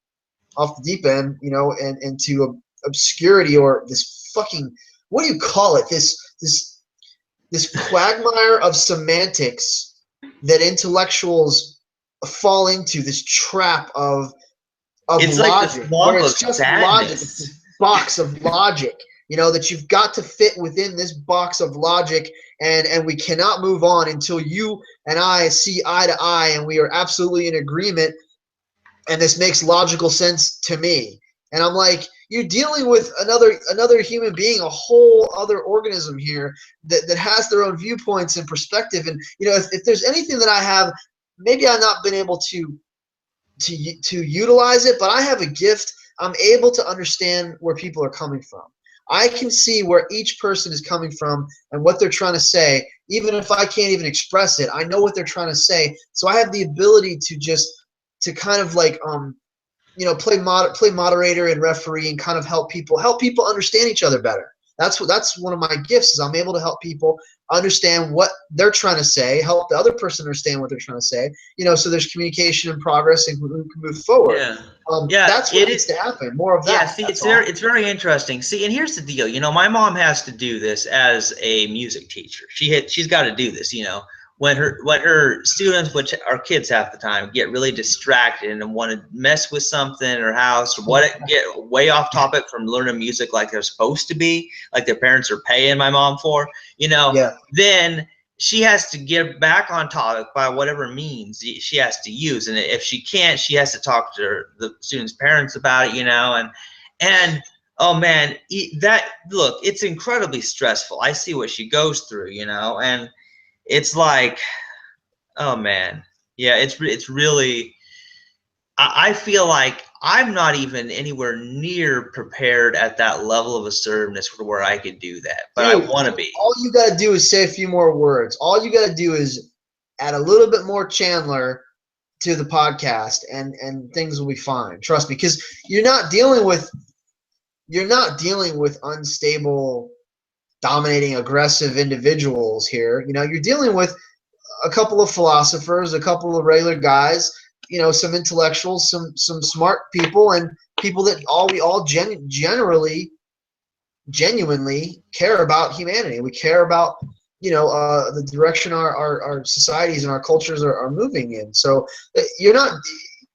off the deep end, and into obscurity, or this fucking, what do you call it? This quagmire of semantics that intellectuals fall into, this trap of it's logic, like where it's just logic, it's this box of logic, that you've got to fit within this box of logic, and we cannot move on until you and I see eye to eye and we are absolutely in agreement, and this makes logical sense to me. And I'm like, you're dealing with another human being, a whole other organism here that has their own viewpoints and perspective. And if there's anything that I have, maybe I've not been able to utilize it, but I have a gift. I'm able to understand where people are coming from. I can see where each person is coming from and what they're trying to say. Even if I can't even express it, I know what they're trying to say. So I have the ability to kind of like play moderator and referee and kind of help people understand each other better. That's one of my gifts, is I'm able to help people understand what they're trying to say, help the other person understand what they're trying to say, so there's communication and progress, and we can move forward. That's what needs to happen. More of that. Yeah, see, it's very interesting. See, and here's the deal. My mom has to do this as a music teacher. She's got to do this. When her students, which are kids half the time, get really distracted and want to mess with something in her house, or get way off topic from learning music like they're supposed to be, like their parents are paying my mom for, then she has to get back on topic by whatever means she has to use. And if she can't, she has to talk to the students' parents about it, and oh man, look, it's incredibly stressful. I see what she goes through, and it's like, oh man, yeah, it's really, I feel like I'm not even anywhere near prepared at that level of assertiveness for where I could do that, but dude, I want to be. All you got to do is say a few more words. All you got to do is add a little bit more Chandler to the podcast, and things will be fine. Trust me, because you're not dealing with unstable dominating, aggressive individuals here. You know, you're dealing with a couple of philosophers, a couple of regular guys, you know, some intellectuals, some smart people, and people that we all genuinely care about humanity. We care about, you know, the direction our societies and our cultures are moving in. So you're not.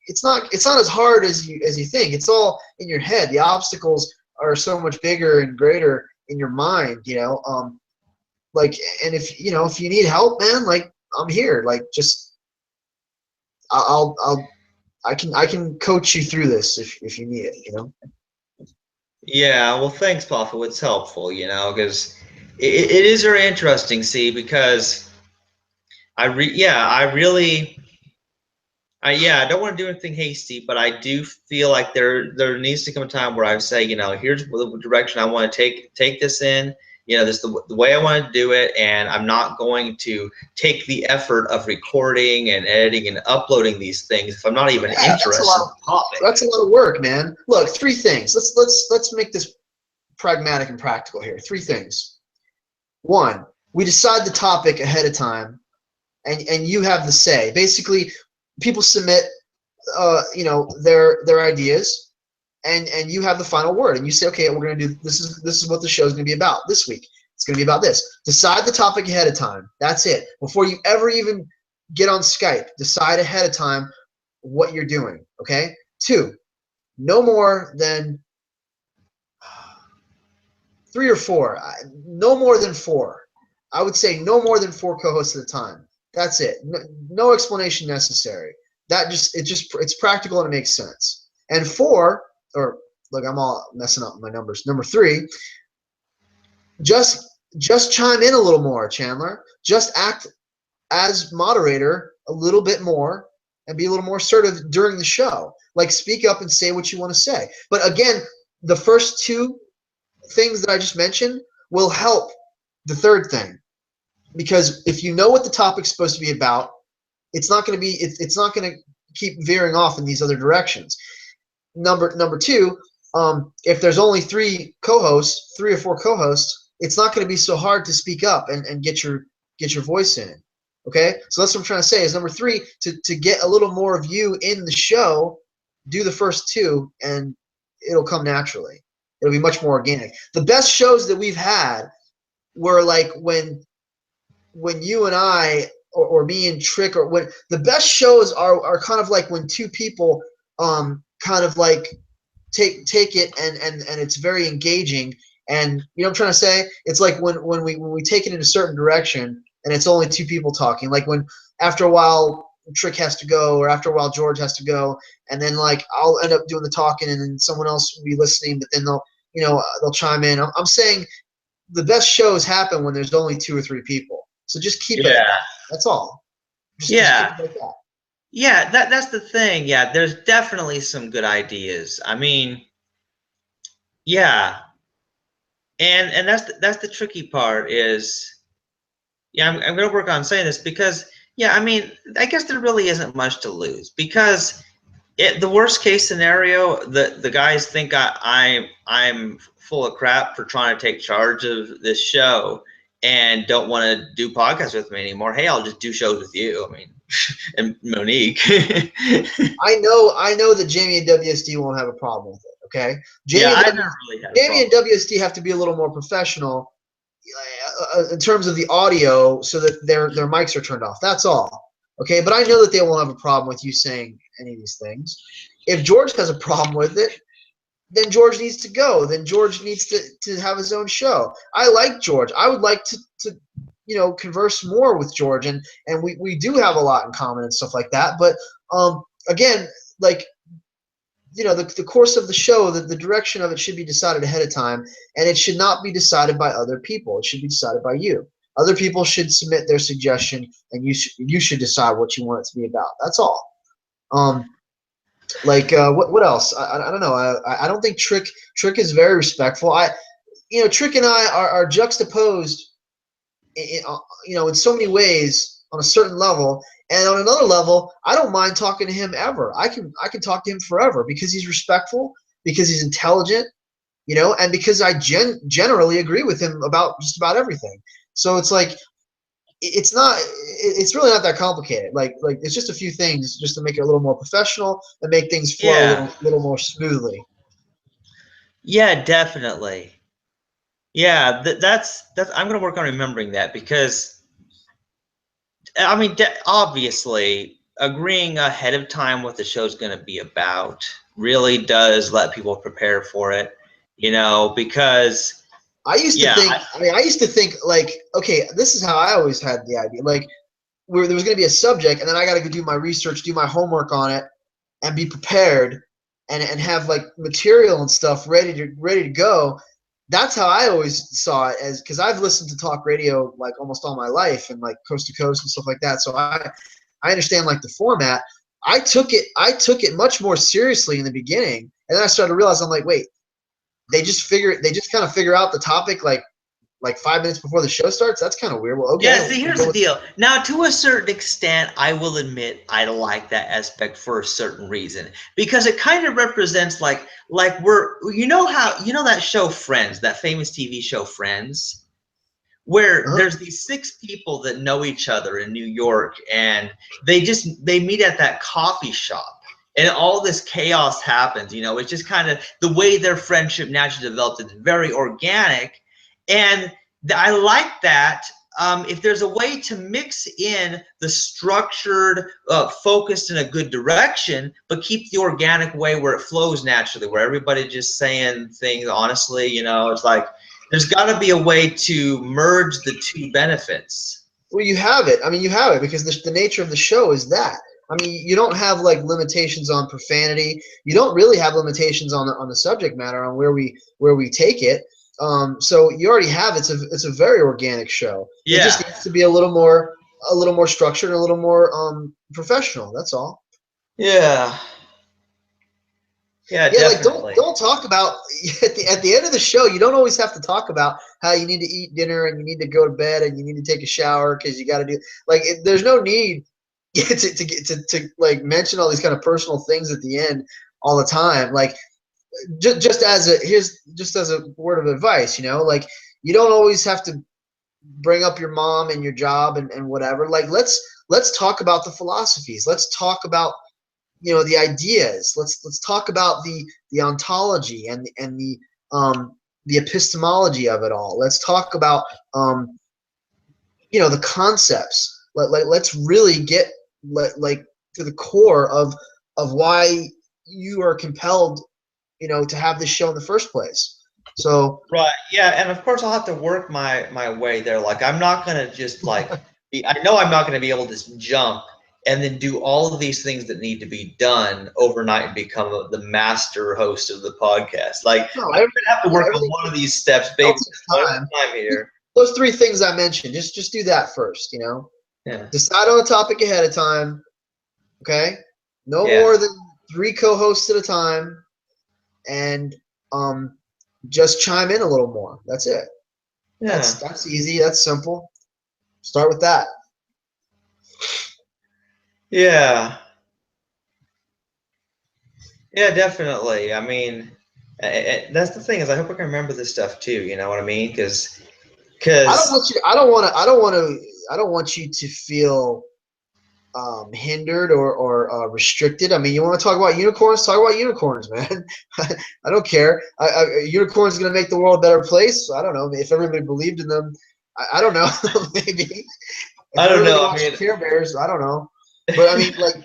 It's not as hard as you think. It's all in your head. The obstacles are so much bigger and greater in your mind. You know, like, and if you know if you need help, man, like I'm here. Like, just I can coach you through this if you need it. You know. Yeah, well, thanks, Papa. It's helpful, you know, because it is very interesting, see, because I really, I don't want to do anything hasty, but I do feel like there needs to come a time where I say, you know, here's the direction I want to take this in. You know, this is the way I want to do it, and I'm not going to take the effort of recording and editing and uploading these things if I'm not even interested in the topic. That's a lot of work, man. Look, three things. Let's make this pragmatic and practical here. Three things. One, we decide the topic ahead of time, and you have the say. Basically, people submit, you know, their ideas, and you have the final word. And you say, okay, we're gonna do this is what the show is gonna be about this week. It's gonna be about this. Decide the topic ahead of time. That's it. Before you ever even get on Skype, decide ahead of time what you're doing. Okay. Two, no more than 3 or 4. No more than 4. I would say no more than 4 co-hosts at a time. That's it. No explanation necessary. It's practical and it makes sense. And 4, or look, I'm all messing up my numbers. Number 3, just chime in a little more, Chandler. Just act as moderator a little bit more and be a little more assertive during the show. Like, speak up and say what you want to say. But again, the first 2 things that I just mentioned will help the third thing, because if you know what the topic's supposed to be about, it's not going to keep veering off in these other directions. Number 2, if there's only 3 or 4 co-hosts, it's not going to be so hard to speak up and get your voice in. Okay, so that's what I'm trying to say. Is number 3, to get a little more of you in the show, do the first 2, and it'll come naturally. It'll be much more organic. The best shows that we've had were like when you and I, or me and Trick, or when the best shows are kind of like when 2 people kind of like take it and it's very engaging. And you know what I'm trying to say? It's like when we take it in a certain direction and it's only 2 people talking. Like when after a while Trick has to go, or after a while George has to go, and then like I'll end up doing the talking and then someone else will be listening, but then they'll chime in. I'm saying the best shows happen when there's only 2 or 3 people. So just keep it. That's all. Just keep it like that. Yeah, that's the thing. Yeah, there's definitely some good ideas. I mean, yeah, and that's the tricky part is, yeah, I'm going to work on saying this because, yeah, I mean, I guess there really isn't much to lose, because the worst case scenario, the guys think I'm full of crap for trying to take charge of this show and don't want to do podcasts with me anymore. Hey, I'll just do shows with you. I mean, and Monique. I know that Jamie and WSD won't have a problem with it. Okay, Jamie and WSD have to be a little more professional in terms of the audio, so that their mics are turned off. That's all. Okay, but I know that they won't have a problem with you saying any of these things. If George has a problem with it, then George needs to go. Then George needs to have his own show. I like George. I would like to converse more with George, and we do have a lot in common and stuff like that. But again, like, the course of the show, the direction of it should be decided ahead of time, and it should not be decided by other people. It should be decided by you. Other people should submit their suggestion, and you should decide what you want it to be about. That's all. What else? I don't know. I don't think Trick is very respectful. Trick and I are juxtaposed in so many ways on a certain level, and on another level, I don't mind talking to him ever. I can talk to him forever because he's respectful, because he's intelligent, you know, and because I generally agree with him about just about everything. So it's like it's really not that complicated. Like it's just a few things just to make it a little more professional and make things flow a Yeah. little more smoothly. Yeah, definitely. Yeah, that's I'm gonna work on remembering that because I mean, obviously, agreeing ahead of time what the show's going to be about really does let people prepare for it, you know, because I used to yeah, think. I mean, I used to think like, okay, this is how I always had the idea. Like, where there was going to be a subject, and then I got to go do my research, do my homework on it, and be prepared, and have like material and stuff ready to go. That's how I always saw it, as because I've listened to talk radio like almost all my life and like coast to coast and stuff like that. So I understand like the format. I took it much more seriously in the beginning, and then I started to realize I'm like, wait, they just kind of figure out the topic like 5 minutes before the show starts. That's kind of weird. Well, okay, yeah, see, we'll here's go the with. deal. Now, to a certain extent, I will admit I like that aspect for a certain reason because it kind of represents like we're you know that show Friends, that famous TV show Friends, where Uh-huh. there's these six people that know each other in New York and they meet at that coffee shop and all this chaos happens, you know. It's just kind of the way their friendship naturally developed. It's very organic, and I like that. If there's a way to mix in the structured, focused in a good direction, but keep the organic way where it flows naturally, where everybody just saying things honestly, you know, it's like there's got to be a way to merge the two benefits. Well, you have it. I mean, you have it because the nature of the show is that. I mean, you don't have like limitations on profanity. You don't really have limitations on the subject matter on where we take it. So you already have it's a very organic show. It just Yeah, needs to be a little more structured, and a little more professional. That's all. yeah, yeah, Yeah, like don't definitely. don't talk about at the end of the show. You don't always have to talk about how you need to eat dinner and you need to go to bed and you need to take a shower because you got to do like there's no need to like mention all these kind of personal things at the end all the time. Like just as a word of advice, you know, like you don't always have to bring up your mom and your job and whatever. Like let's talk about the philosophies. Let's talk about the ideas. Let's talk about the ontology and the epistemology of it all. Let's talk about the concepts. Let's really get like to the core of why you are compelled to have this show in the first place. So Right. Yeah, and of course I'll have to work my way there. Like I'm not gonna just like I know I'm not gonna be able to just jump and then do all of these things that need to be done overnight and become the master host of the podcast. Like no, I'm gonna have to work on everything one of these steps, all baby, takes one time. at a time here. Those three things I mentioned, just do that first. Yeah. Decide on the topic ahead of time. Okay, no Yeah. more than three co-hosts at a time, and just chime in a little more. That's it. Yeah. That's easy. That's simple. Start with that. Yeah. Yeah, definitely. I mean, that's the thing is I hope I can remember this stuff too. You know what I mean? Because I don't want you. I don't want to. I don't want to. I don't want you to feel hindered or restricted. I mean, you want to talk about unicorns? Talk about unicorns, man. I don't care. A unicorn is going to make the world a better place. I don't know if everybody believed in them. I don't know. Maybe if I don't everybody know. I watched mean, Care Bears. I don't know. But I mean, like,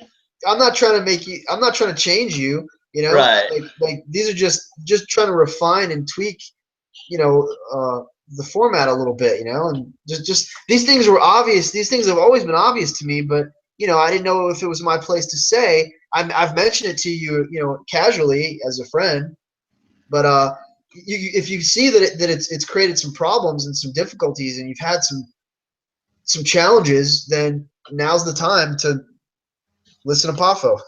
I'm not trying to make you. I'm not trying to change you. right. Like these are just trying to refine and tweak. You know, the format a little bit. And just these things were obvious. These things have always been obvious to me, but I didn't know if it was my place to say. I've mentioned it to you, casually as a friend, but if you see that it's created some problems and some difficulties, and you've had some challenges, then now's the time to listen to Pafo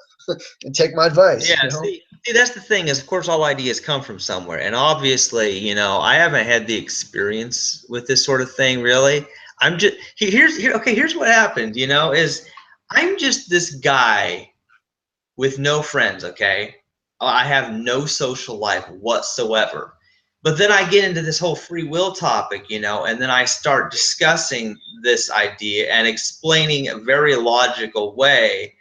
and take my advice. Yeah, see, that's the thing is, of course, all ideas come from somewhere, and obviously, I haven't had the experience with this sort of thing really. I'm just okay. Here's what happened. Is I'm just this guy with no friends. Okay, I have no social life whatsoever, But then I get into this whole free will topic, you know, and then I start discussing this idea and explaining a very logical way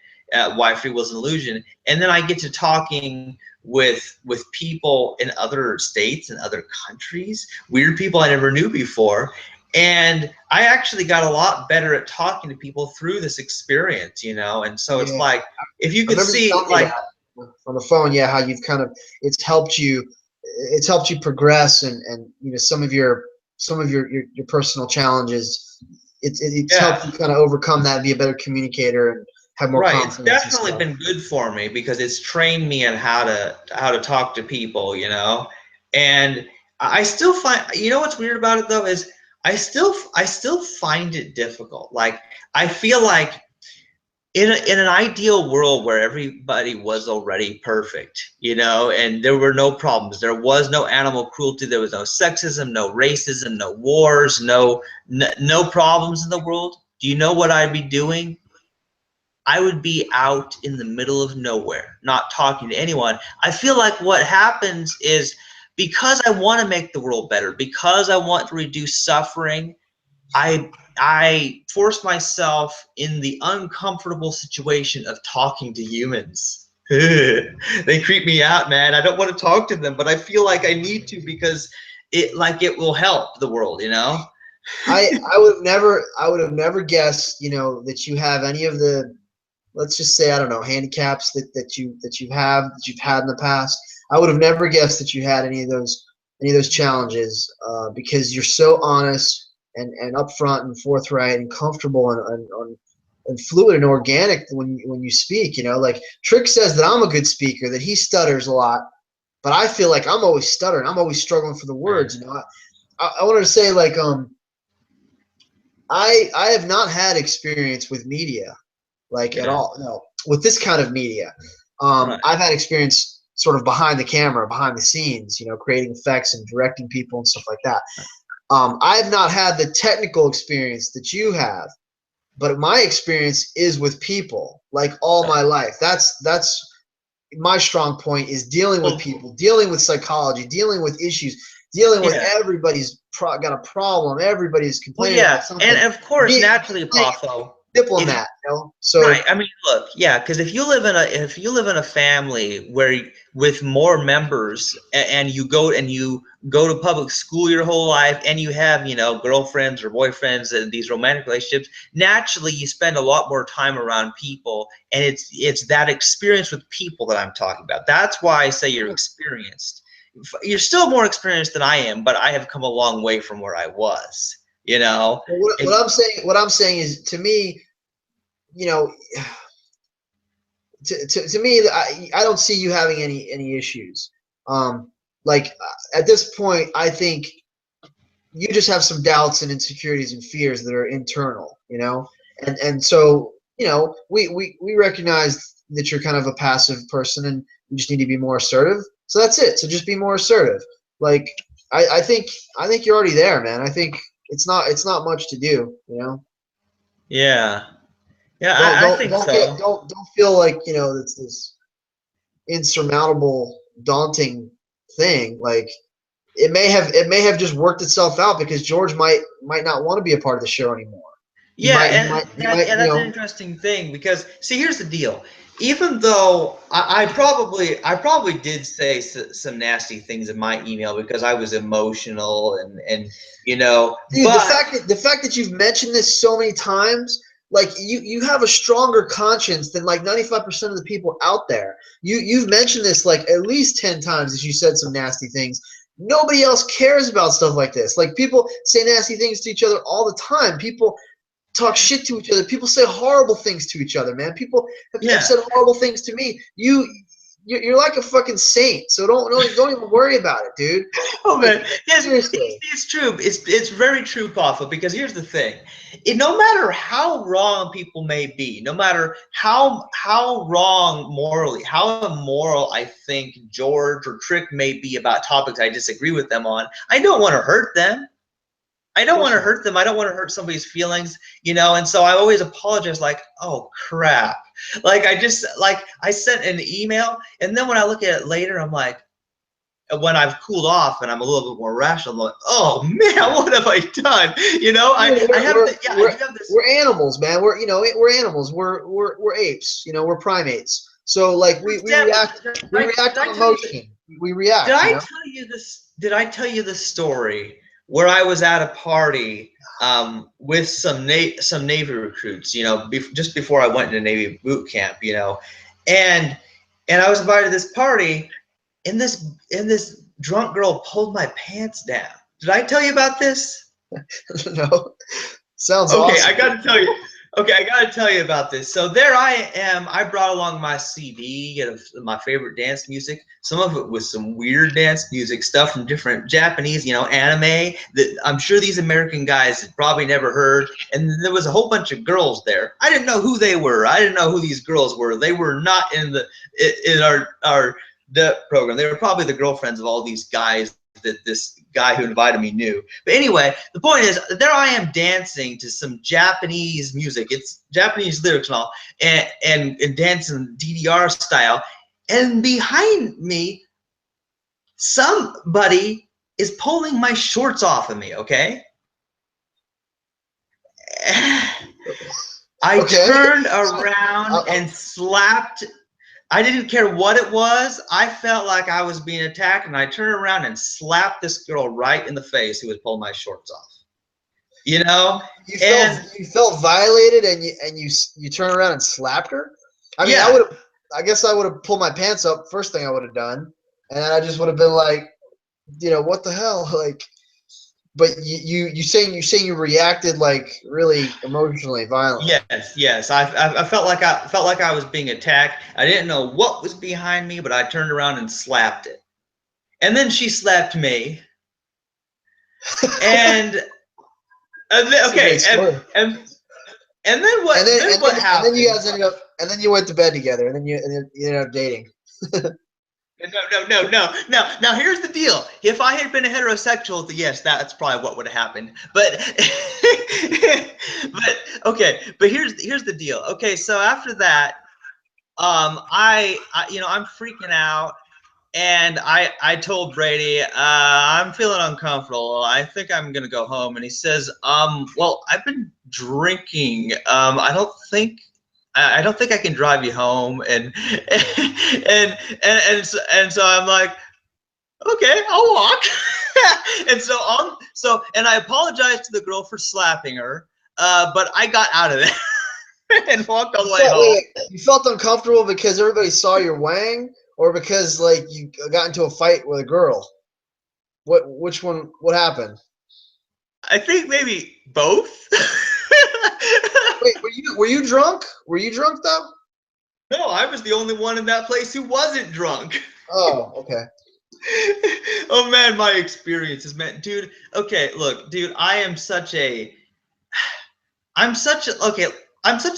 why free will is an illusion. And then I get to talking with people in other states and other countries, weird people I never knew before. And I actually got a lot better at talking to people through this experience, you know. And so it's Yeah. like, if you I could remember you see, telling me like, that on the phone. Yeah, how you've kind of it's helped you progress, and you know some of your personal challenges. It's helped yeah. you kind of overcome that, be a better communicator, and have more Right, it's confidence and definitely stuff. been good for me because it's trained me on how to talk to people, you know. And I still find, you know, what's weird about it though is I still find it difficult. Like, I feel like in an ideal world where everybody was already perfect, you know, and there were no problems, there was no animal cruelty, there was no sexism, no racism, no wars, no problems in the world. Do you know what I'd be doing? I would be out in the middle of nowhere, not talking to anyone. I feel like what happens is, because I want to make the world better, because I want to reduce suffering, I force myself in the uncomfortable situation of talking to humans. They creep me out, man. I don't want to talk to them, but I feel like I need to because it will help the world, you know? I would have never guessed, you know, that you have any of the, let's just say, I don't know, handicaps that you've had in the past. I would have never guessed that you had any of those challenges, because you're so honest and upfront and forthright and comfortable and fluid and organic when you speak. You know, like Trick says that I'm a good speaker, that he stutters a lot, but I feel like I'm always stuttering. I'm always struggling for the words. You know, I wanted to say, like, I have not had experience with media, like, at Yeah, all. No, with this kind of media. right. I've had experience sort of behind the camera, behind the scenes, you know, creating effects and directing people and stuff like that. I've not had the technical experience that you have, but my experience is with people, like, all my life. That's my strong point, is dealing with Well, people, dealing with psychology, dealing with issues, dealing with yeah. everybody's got a problem, everybody's Well, complaining yeah, about something. and of course, Being naturally, like Apollo, if diplomat, you know. right, So I mean, look, yeah, because if you live in a family where with more members, and you go to public school your whole life, and you have, you know, girlfriends or boyfriends and these romantic relationships, naturally you spend a lot more time around people, and it's that experience with people that I'm talking about. That's why I say you're experienced. You're still more experienced than I am, but I have come a long way from where I was. You know, if what I'm saying is, to me, you know, to me, I don't see you having any issues. Like, at this point, I think you just have some doubts and insecurities and fears that are internal, you know, and so, you know, we recognize that you're kind of a passive person and you just need to be more assertive. So that's it. So just be more assertive. Like, I think you're already there, man. I think it's not much to do, you know. yeah, yeah, Don't I don't think don't get so. don't feel like, you know, it's this insurmountable, daunting thing. Like, it may have just worked itself out because George might not want to be a part of the show anymore. He Yeah, might he and might he might, you that's an know. interesting thing because, see, here's the deal. Even though I probably did say some nasty things in my email because I was emotional and you know, Dude, but the fact that you've mentioned this so many times, like, you have a stronger conscience than like 95% of the people out there. You've mentioned this like at least 10 times, as you said some nasty things. Nobody else cares about stuff like this. Like, people say nasty things to each other all the time. People talk shit to each other. People say horrible things to each other, man. People have yeah. said horrible things to me. You're like a fucking saint. So don't even worry about it, dude. Oh Like, man, yes, seriously. it's true. It's very true, Papa. Because here's the thing: no matter how wrong people may be, no matter how wrong morally, how immoral I think George or Trick may be about topics I disagree with them on, I don't want to hurt them. I Of don't want course to not. hurt them. I don't want to hurt somebody's feelings, you know. And so I always apologize, like, oh crap, like I sent an email, and then when I look at it later, I'm like, when I've cooled off and I'm a little bit more rational, I'm like, oh man, what have I done? You know, I do have this. We're animals, man. We're animals. We're apes. You know, we're primates. So like we react to emotion. We react. Did I tell you the story where I was at a party with some Navy recruits, you know, just before I went into Navy boot camp, you know, and I was invited to this party, and this drunk girl pulled my pants down. Did I tell you about this? No. Sounds okay. awesome. I got to tell you. Okay, I got to tell you about this. So there I am. I brought along my CD of my favorite dance music. Some of it was some weird dance music stuff from different Japanese, you know, anime that I'm sure these American guys had probably never heard. And there was a whole bunch of girls there. I didn't know who they were. I didn't know who these girls were. They were not in our program. They were probably the girlfriends of all these guys that this guy who invited me knew. But anyway, the point is, there I am dancing to some Japanese music. It's Japanese lyrics and all, and dancing DDR style. And behind me, somebody is pulling my shorts off of me, okay? I turned around and slapped. I didn't care what it was. I felt like I was being attacked, and I turned around and slapped this girl right in the face who was pulling my shorts off. You know, you felt violated, and you turn around and slapped her. I mean, yeah. I guess I would have pulled my pants up. First thing I would have done, and then I just would have been like, you know, what the hell, like. But you saying you reacted like really emotionally violently. Yes. I felt like I was being attacked. I didn't know what was behind me, but I turned around and slapped it. And then she slapped me. And then what happened? And then you guys ended up, and then you went to bed together, and then you ended up dating. No. Now here's the deal. If I had been a heterosexual, yes, that's probably what would have happened. But but here's the deal. Okay, so after that, I I'm freaking out, and I told Brady, I'm feeling uncomfortable. I think I'm gonna go home. And he says, well, I've been drinking. I don't think I can drive you home, and so I'm like, okay, I'll walk. and I apologized to the girl for slapping her, but I got out of there and walked all the way home. Wait, you felt uncomfortable because everybody saw your wang, or because like you got into a fight with a girl? Which one? What happened? I think maybe both. Wait, were you drunk? Were you drunk though? No, I was the only one in that place who wasn't drunk. Oh, okay. Oh man, my experiences, man, dude. Okay, look, dude, I'm such a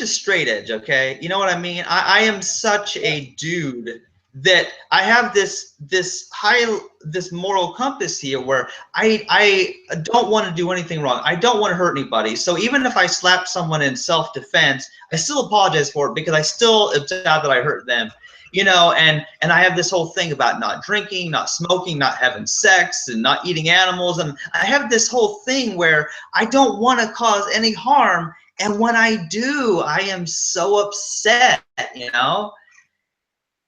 straight edge. Okay, you know what I mean? I am such a dude that I have this moral compass here where I don't want to do anything wrong. I don't want to hurt anybody. So even if I slap someone in self-defense, I still apologize for it because I still am sad that I hurt them. You know, and I have this whole thing about not drinking, not smoking, not having sex, and not eating animals. And I have this whole thing where I don't want to cause any harm. And when I do, I am so upset, you know?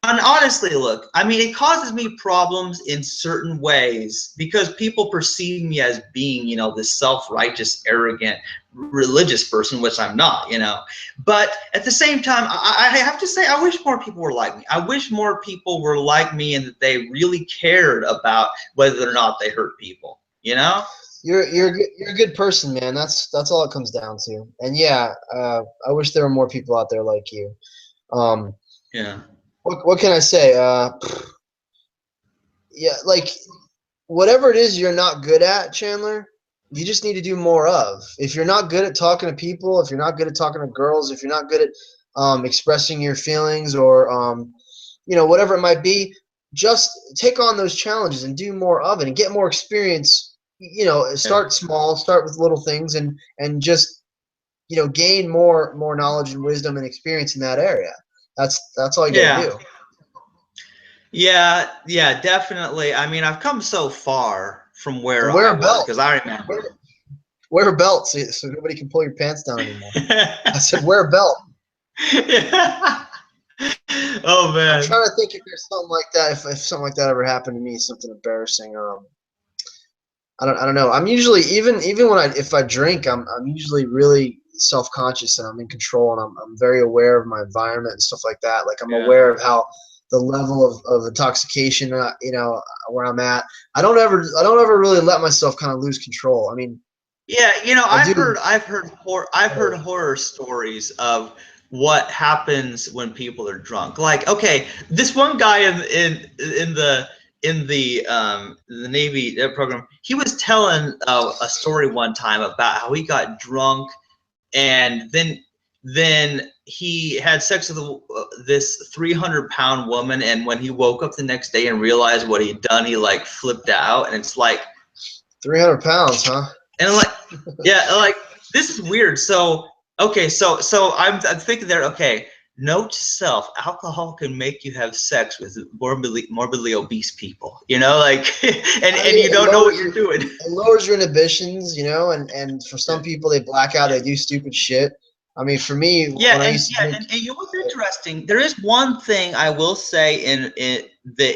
And honestly, look, I mean, it causes me problems in certain ways because people perceive me as being, you know, this self-righteous, arrogant, religious person, which I'm not, you know. But at the same time, I have to say, I wish more people were like me. I wish more people were like me and that they really cared about whether or not they hurt people, you know? You're a good person, man. That's all it comes down to. And yeah, I wish there were more people out there like you. Yeah. What can I say? Yeah, like whatever it is you're not good at, Chandler, you just need to do more of. If you're not good at talking to people, if you're not good at talking to girls, if you're not good at expressing your feelings, or you know, whatever it might be, just take on those challenges and do more of it and get more experience. You know, start small, start with little things, and just, you know, gain more knowledge and wisdom and experience in that area. That's all you gotta do. Yeah, definitely. I mean, I've come so far from And where wear I a was belt. because I Wear, remember. wear a belt so nobody can pull your pants down anymore. I said, wear a belt. Yeah. Oh I'm man. trying to think if there's something like that. If something like that ever happened to me, something embarrassing. I don't know. I'm usually even when if I drink, I'm usually really self conscious and I'm in control and I'm very aware of my environment and stuff like that. Like I'm Yeah. aware of how the level of intoxication, where I'm at. I don't ever really let myself kind of lose control. I mean, Yeah, I do. I've heard horror stories of what happens when people are drunk. Like, okay, this one guy in the Navy program, he was telling a story one time about how he got drunk and then he had sex with this 300-pound woman, and when he woke up the next day and realized what he'd done, he like flipped out, and it's like 300 pounds, huh? and I'm like, yeah, like this is weird. So okay, so I'm thinking there. Okay, note to self: alcohol can make you have sex with morbidly obese people. You know, like, and I and mean, you don't know what you're doing. it lowers your inhibitions, and for some people they black out, they do stupid shit. I mean, for me, when I used to drink, And you know what's interesting? There is one thing I will say in that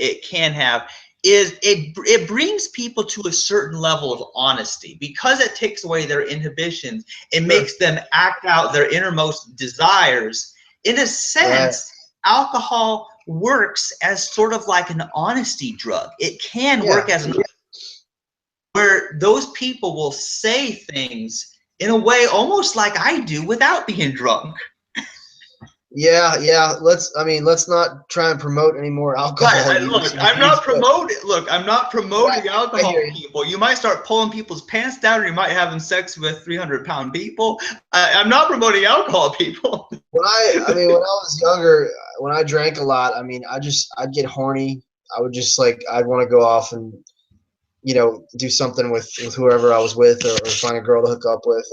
it can have is it brings people to a certain level of honesty because it takes away their inhibitions. It sure, makes them act out their innermost desires. In a right, sense, alcohol works as sort of like an honesty drug. It can work yeah, as an where those people will say things in a way almost like I do without being drunk. yeah. Let's not try and promote any more Right. alcohol use Look, and abuse, but I'm not right, promoting I hear alcohol, you. people. You might start pulling people's pants down, or you might having sex with 300-pound people. I'm not promoting alcohol, people. I mean, when I was younger, when I drank a lot, I mean, I'd get horny. I would just like, I'd want to go off and do something with whoever I was with, or find a girl to hook up with.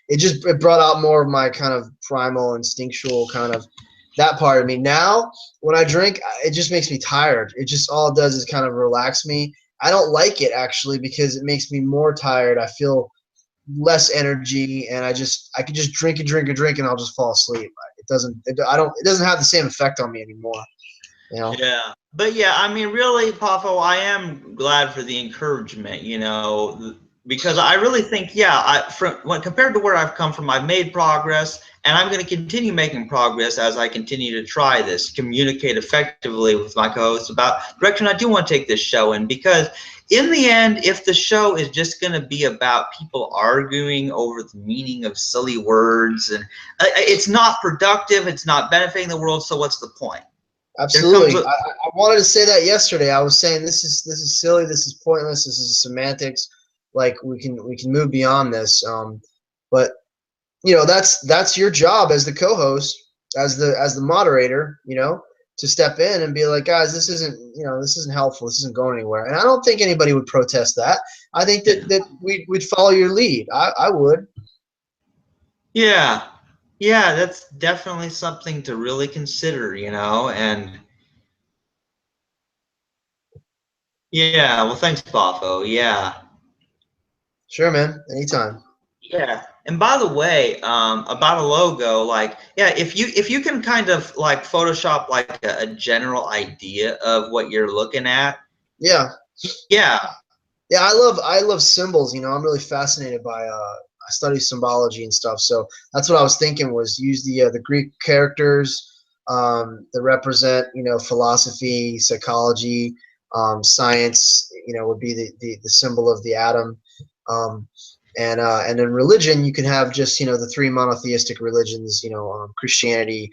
It brought out more of my kind of primal, instinctual kind of that part of me. Now, when I drink, it just makes me tired. It just all it does is kind of relax me. I don't like it actually because it makes me more tired. I feel less energy, and I could just drink and drink and drink, and I'll just fall asleep. It doesn't have the same effect on me anymore. You know. Yeah. But yeah, I mean, really, Pafo, I am glad for the encouragement, because I really think, yeah, when compared to where I've come from, I've made progress, and I'm going to continue making progress as I continue to try this, communicate effectively with my co-hosts about direction I do want to take this show in, because in the end, if the show is just going to be about people arguing over the meaning of silly words, and it's not productive, it's not benefiting the world, so what's the point? There comes Absolutely. a, I wanted to say that yesterday. I was saying this is silly. This is pointless. This is semantics. Like we can move beyond this. But that's your job as the co-host, as the moderator. To step in and be like, guys, this isn't helpful. This isn't going anywhere. And I don't think anybody would protest that. I think that we'd follow your lead. I would. yeah, that's definitely something to really consider, and yeah, well, thanks, Bafo. Yeah. Sure, man. Anytime. Yeah. And by the way, about a logo, like, yeah, if you can kind of like Photoshop like a general idea of what you're looking at, Yeah. yeah, Yeah, I love symbols. I'm really fascinated by I study symbology and stuff. So that's what I was thinking was use the Greek characters that represent philosophy, psychology, science. Would be the symbol of the atom. Um, and in religion, you can have just the three monotheistic religions. Christianity,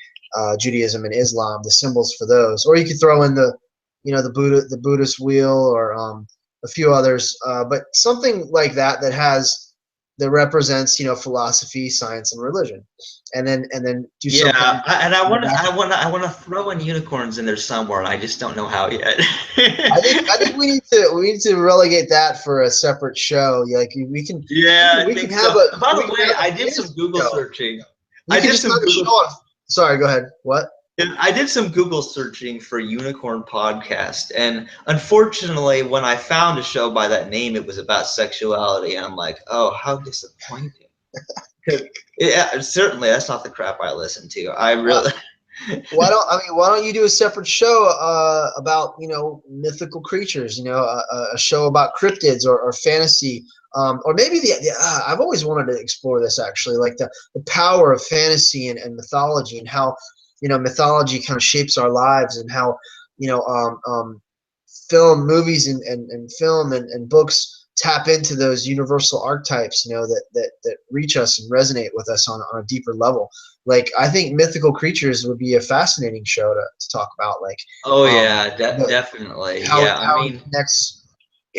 Judaism, and Islam. The symbols for those, or you could throw in the Buddhist wheel, or a few others, but something like that represents philosophy, science, and religion, and then do some kind yeah. of And I in the want to, back. I want to throw in unicorns in there somewhere, and I just don't know how yet. I think we need to relegate that for a separate show. Like we can we Yeah, can, I we can think have so. a By we the can way, have I a did some fantasy Google show. searching. You I can did just some have a show Google. on. Sorry, go ahead. What? And I did some Google searching for Unicorn Podcast, and unfortunately, when I found a show by that name, it was about sexuality, and I'm like, oh, how disappointing. 'Cause certainly, that's not the crap I listen to. I really. Why don't you do a separate show about mythical creatures? A show about cryptids or fantasy, or maybe I've always wanted to explore this actually, like the power of fantasy and mythology, and how mythology kind of shapes our lives, and how film, movies, and film and books tap into those universal archetypes, that reach us and resonate with us on a deeper level. Like, I think mythical creatures would be a fascinating show to talk about. Like, Oh yeah, definitely. how Yeah, I mean,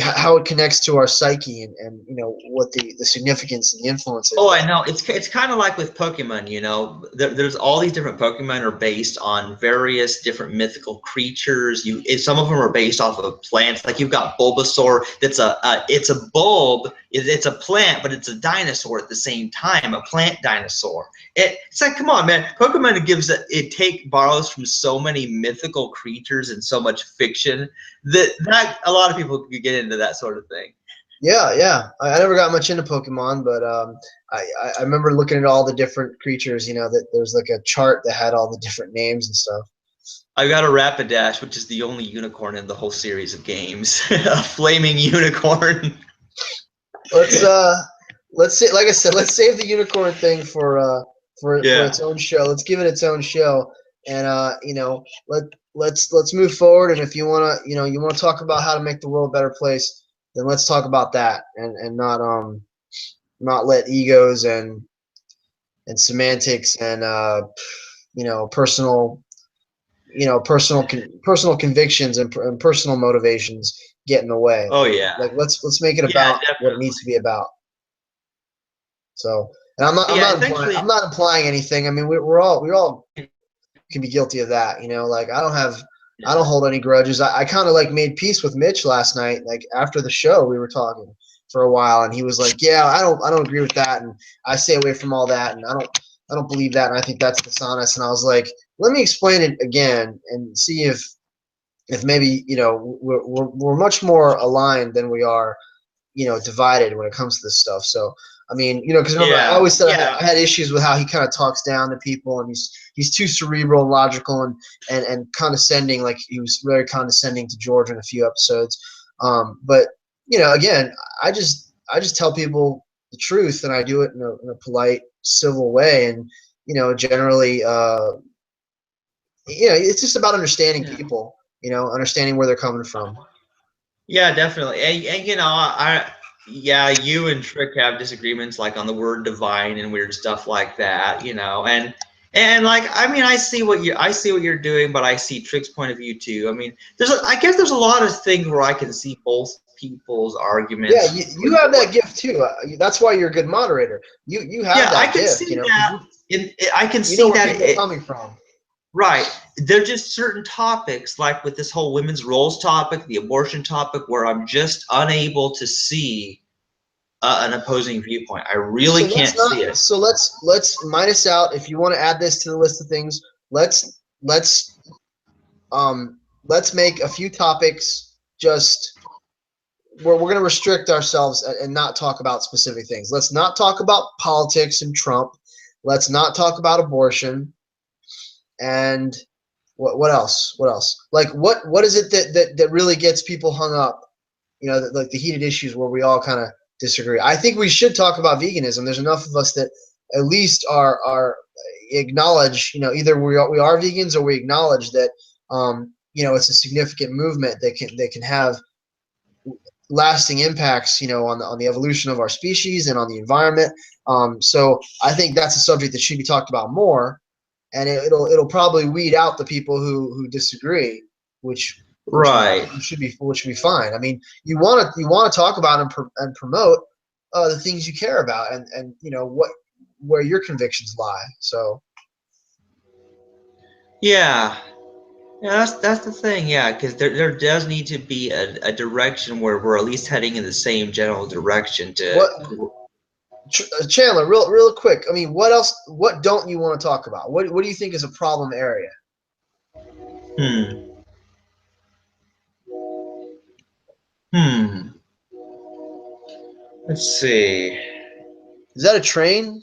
how it connects to our psyche, and what the significance and the influence is. oh, I know. It's kind of like with Pokemon, there's all these different Pokemon are based on various different mythical creatures. Some of them are based off of plants. Like you've got Bulbasaur. That's it's a bulb. It's a plant, but it's a dinosaur at the same time. A plant dinosaur. It's like, come on, man. Pokemon borrows from so many mythical creatures and so much fiction that a lot of people could get into that sort of thing. Yeah. I never got much into Pokemon, but I remember looking at all the different creatures. That there's like a chart that had all the different names and stuff. I've got a Rapidash, which is the only unicorn in the whole series of games. A flaming unicorn. Let's say, like I said, let's save the unicorn thing for its own show. Let's give it its own show, and let's move forward. And if you wanna talk about how to make the world a better place, then let's talk about that, and not let egos and semantics and personal convictions and personal motivations get in the way. Oh yeah. Like, let's make it about what it needs to be about. So, and I'm not implying anything. I mean, we all can be guilty of that. Like, I don't hold any grudges. I kind of like made peace with Mitch last night. Like, after the show, we were talking for a while, and he was like, "Yeah, I don't agree with that, and I stay away from all that, and I don't believe that, and I think that's dishonest." And I was like, "Let me explain it again and see if maybe we're much more aligned than we are divided when it comes to this stuff." So, I mean, because remember, I always said I had issues with how he kind of talks down to people, and he's too cerebral and logical and condescending. Like, he was very condescending to George in a few episodes. But again, I just tell people the truth, and I do it in a polite, civil way, and generally, it's just about understanding people, understanding where they're coming from. Yeah, definitely. And you and Trick have disagreements, like on the word divine and weird stuff like that, and like, I mean, I see what you're doing, but I see Trick's point of view too. I mean, I guess there's a lot of things where I can see both people's arguments. Yeah, you have that gift too. That's why you're a good moderator. You have that gift. See that. I can see where that people are coming from. Right. They're just certain topics, like with this whole women's roles topic, the abortion topic, where I'm just unable to see an opposing viewpoint. I really can't see it. So let's minus out. If you want to add this to the list of things, let's make a few topics just where we're going to restrict ourselves and not talk about specific things. Let's not talk about politics and Trump. Let's not talk about abortion. And what else? Like, what is it that really gets people hung up? Like the heated issues where we all kind of disagree. I think we should talk about veganism. There's enough of us that at least are acknowledge, either we are vegans, or we acknowledge that it's a significant movement that can have lasting impacts, on the evolution of our species and on the environment. So I think that's a subject that should be talked about more. And it'll probably weed out the people who disagree, which should be fine. I mean, you want to talk about and promote the things you care about, and where your convictions lie. So yeah, that's the thing. Yeah, because there does need to be a direction where we're at least heading in the same general direction. Chandler, real quick. I mean, what else? What don't you want to talk about? What do you think is a problem area? Hmm. Hmm. Let's see. Is that a train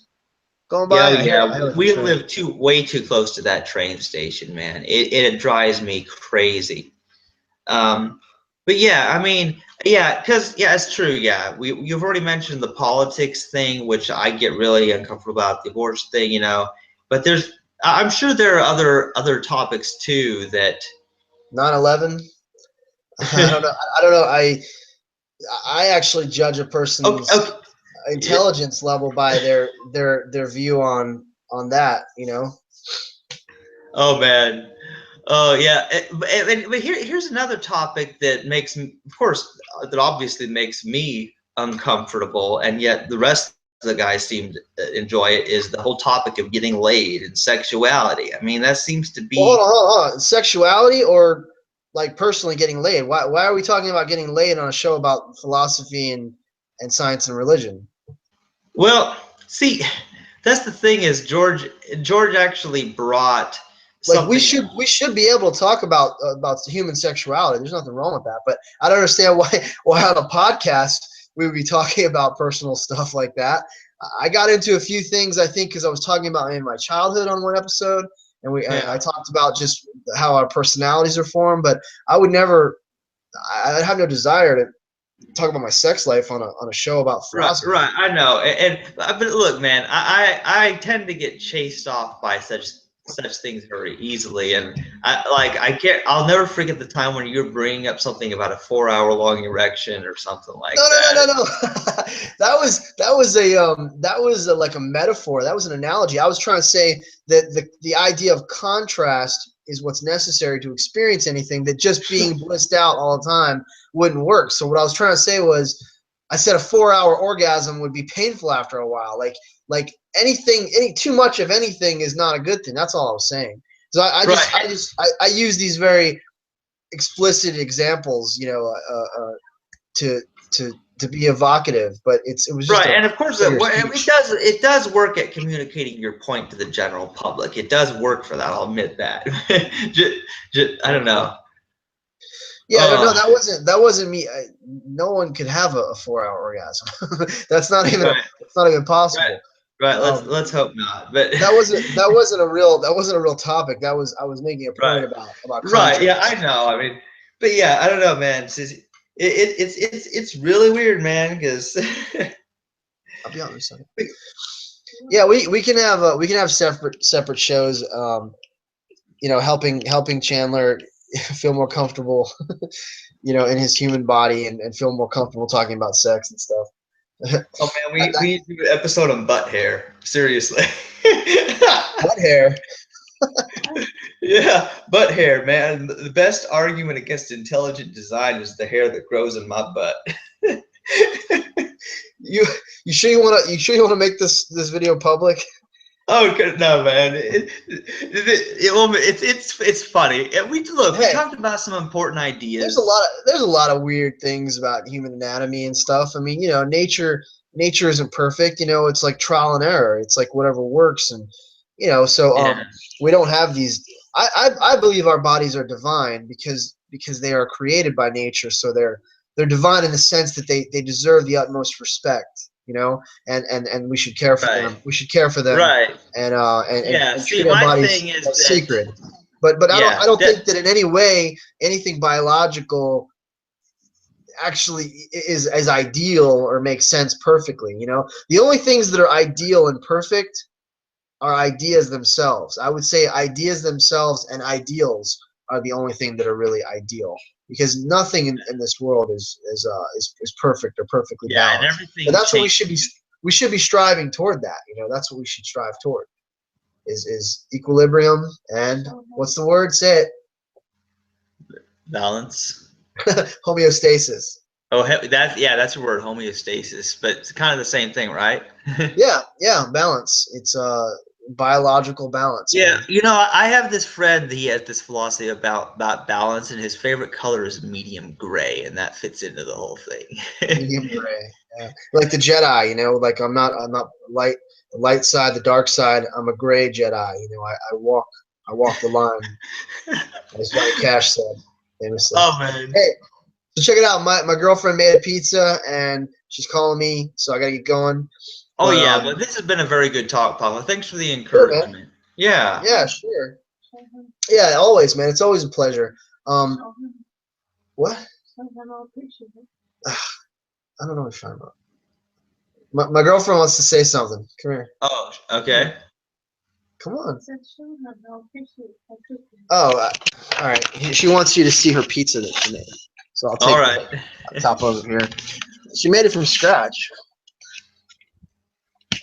going Yeah, oh by? I yeah. heard like a We train. live way too close to that train station, man. It drives me crazy. Um, but yeah, I mean, yeah, because yeah, it's true. Yeah, you've already mentioned the politics thing, which I get really uncomfortable about, the abortion thing, you know. But I'm sure there are other topics too that. 9/11. I don't know. I don't know. I actually judge a Okay, person's okay. intelligence level by their view on that. You know. Oh man. Oh yeah. But here's another topic that makes, of course, that obviously makes me uncomfortable, and yet the rest of the guys seem to enjoy it. Is the whole topic of getting laid and sexuality. I mean, that seems to Well, hold be. on, hold on. Sexuality or like personally getting laid? Why are we talking about getting laid on a show about philosophy and science and religion? Well, see, that's the thing is George actually brought Like something. we should be able to talk about human sexuality. There's nothing wrong with that. But I don't understand why on a podcast we would be talking about personal stuff like that. I got into a few things I think because I was talking about in my childhood on one episode, and I Yeah. talked about just how our personalities are formed. But I would never. I have no desire to talk about my sex life on a show about Right, philosophy. right. I know, but look, man, I tend to get chased off by such things very easily, and I can't. I'll never forget the time when you were bringing up something about a 4 hour long erection or something like that. No. That was like a metaphor. That was an analogy. I was trying to say that the idea of contrast is what's necessary to experience anything. That just being blissed out all the time wouldn't work. So what I was trying to say was, I said a 4 hour orgasm would be painful after a while. Like any too much of anything is not a good thing. That's all I was saying. So Right, I use these very explicit examples, to to be evocative, but it was just right, a and of course figure of it speech. does work at communicating your point to the general public. It does work for that. I'll admit that. I don't know. Yeah, no, Oh, that wasn't me. No one could have a 4 hour orgasm. right, That's not even right, possible. right. Um, Let's hope not. But that wasn't a real topic. I was making a point right. about Right. Yeah, I contrast. know. I mean, but yeah, I don't know, man. It's really weird, man. Because I'll be honest. Yeah, we can have separate shows. Helping Chandler feel more comfortable, in his human body and feel more comfortable talking about sex and stuff. oh man, we need to do an episode on butt hair. Seriously. Butt hair. Yeah, butt hair, man. The best argument against intelligent design is the hair that grows in my butt. You you sure you want to make this video public? Oh no, man! It's funny. And we Hey, talked about some important ideas. there's a lot of weird things about human anatomy and stuff. I mean, nature isn't perfect. It's like trial and error. It's like whatever works, and so Yeah, we don't have these. I believe our bodies are divine because they are created by nature. So they're divine in the sense that they deserve the utmost respect. And we should care for right, them. We should care for them right. Yeah. and See, treat our my bodies thing is as that sacred. But I yeah, don't that think that in any way anything biological actually is ideal or makes sense perfectly. The only things that are ideal and perfect are ideas themselves. I would say ideas themselves and ideals are the only thing that are really ideal, because nothing in this world is perfect or perfectly yeah, and balanced. But everything's that's what changing. we should be striving toward. That that's what we should strive toward is equilibrium and what's the word? Say Balance. it. Homeostasis. Oh, that's a word, homeostasis, but it's kind of the same thing, right? Yeah, balance. It's biological balance, Yeah, man. I have this friend that he has this philosophy about balance, and his favorite color is medium gray, and that fits into the whole thing. Medium gray. Yeah. Like the Jedi, like I'm not light, the light side, the dark side. I'm a gray Jedi. I I walk the line, as Johnny Cash said famously. Oh man. Hey, so check it out. My girlfriend made a pizza, and she's calling me, so I gotta get going. Oh But, yeah, but this has been a very good talk, Papa. Thanks for the sure, man. encouragement. Yeah. Yeah, sure. Yeah, always, man. It's always a pleasure. What? I don't know what you're talking about. My girlfriend wants to say something. Come here. Oh, okay. Come on. Oh, all right. She wants you to see her pizza that she made. So I'll take All right. the top over here. She made it from scratch.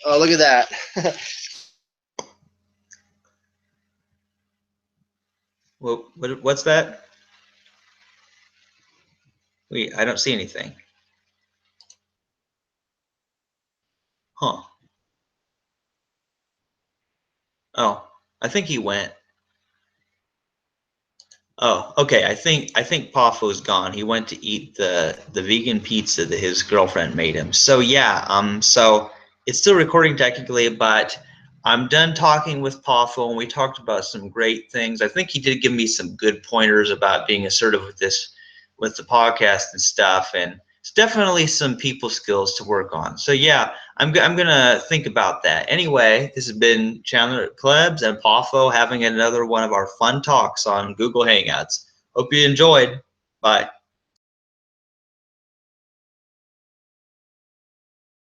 Oh, look at that. Well, what's that? Wait, I don't see anything. Huh. Oh, I think he went. Oh, okay. I think Pafo's gone. He went to eat the vegan pizza that his girlfriend made him. So yeah, so it's still recording technically, but I'm done talking with Pafo, and we talked about some great things. I think he did give me some good pointers about being assertive with the podcast and stuff, and it's definitely some people skills to work on. So yeah, I'm gonna think about that. Anyway, this has been Chandler Klebs and Pafo having another one of our fun talks on Google Hangouts. Hope you enjoyed. Bye.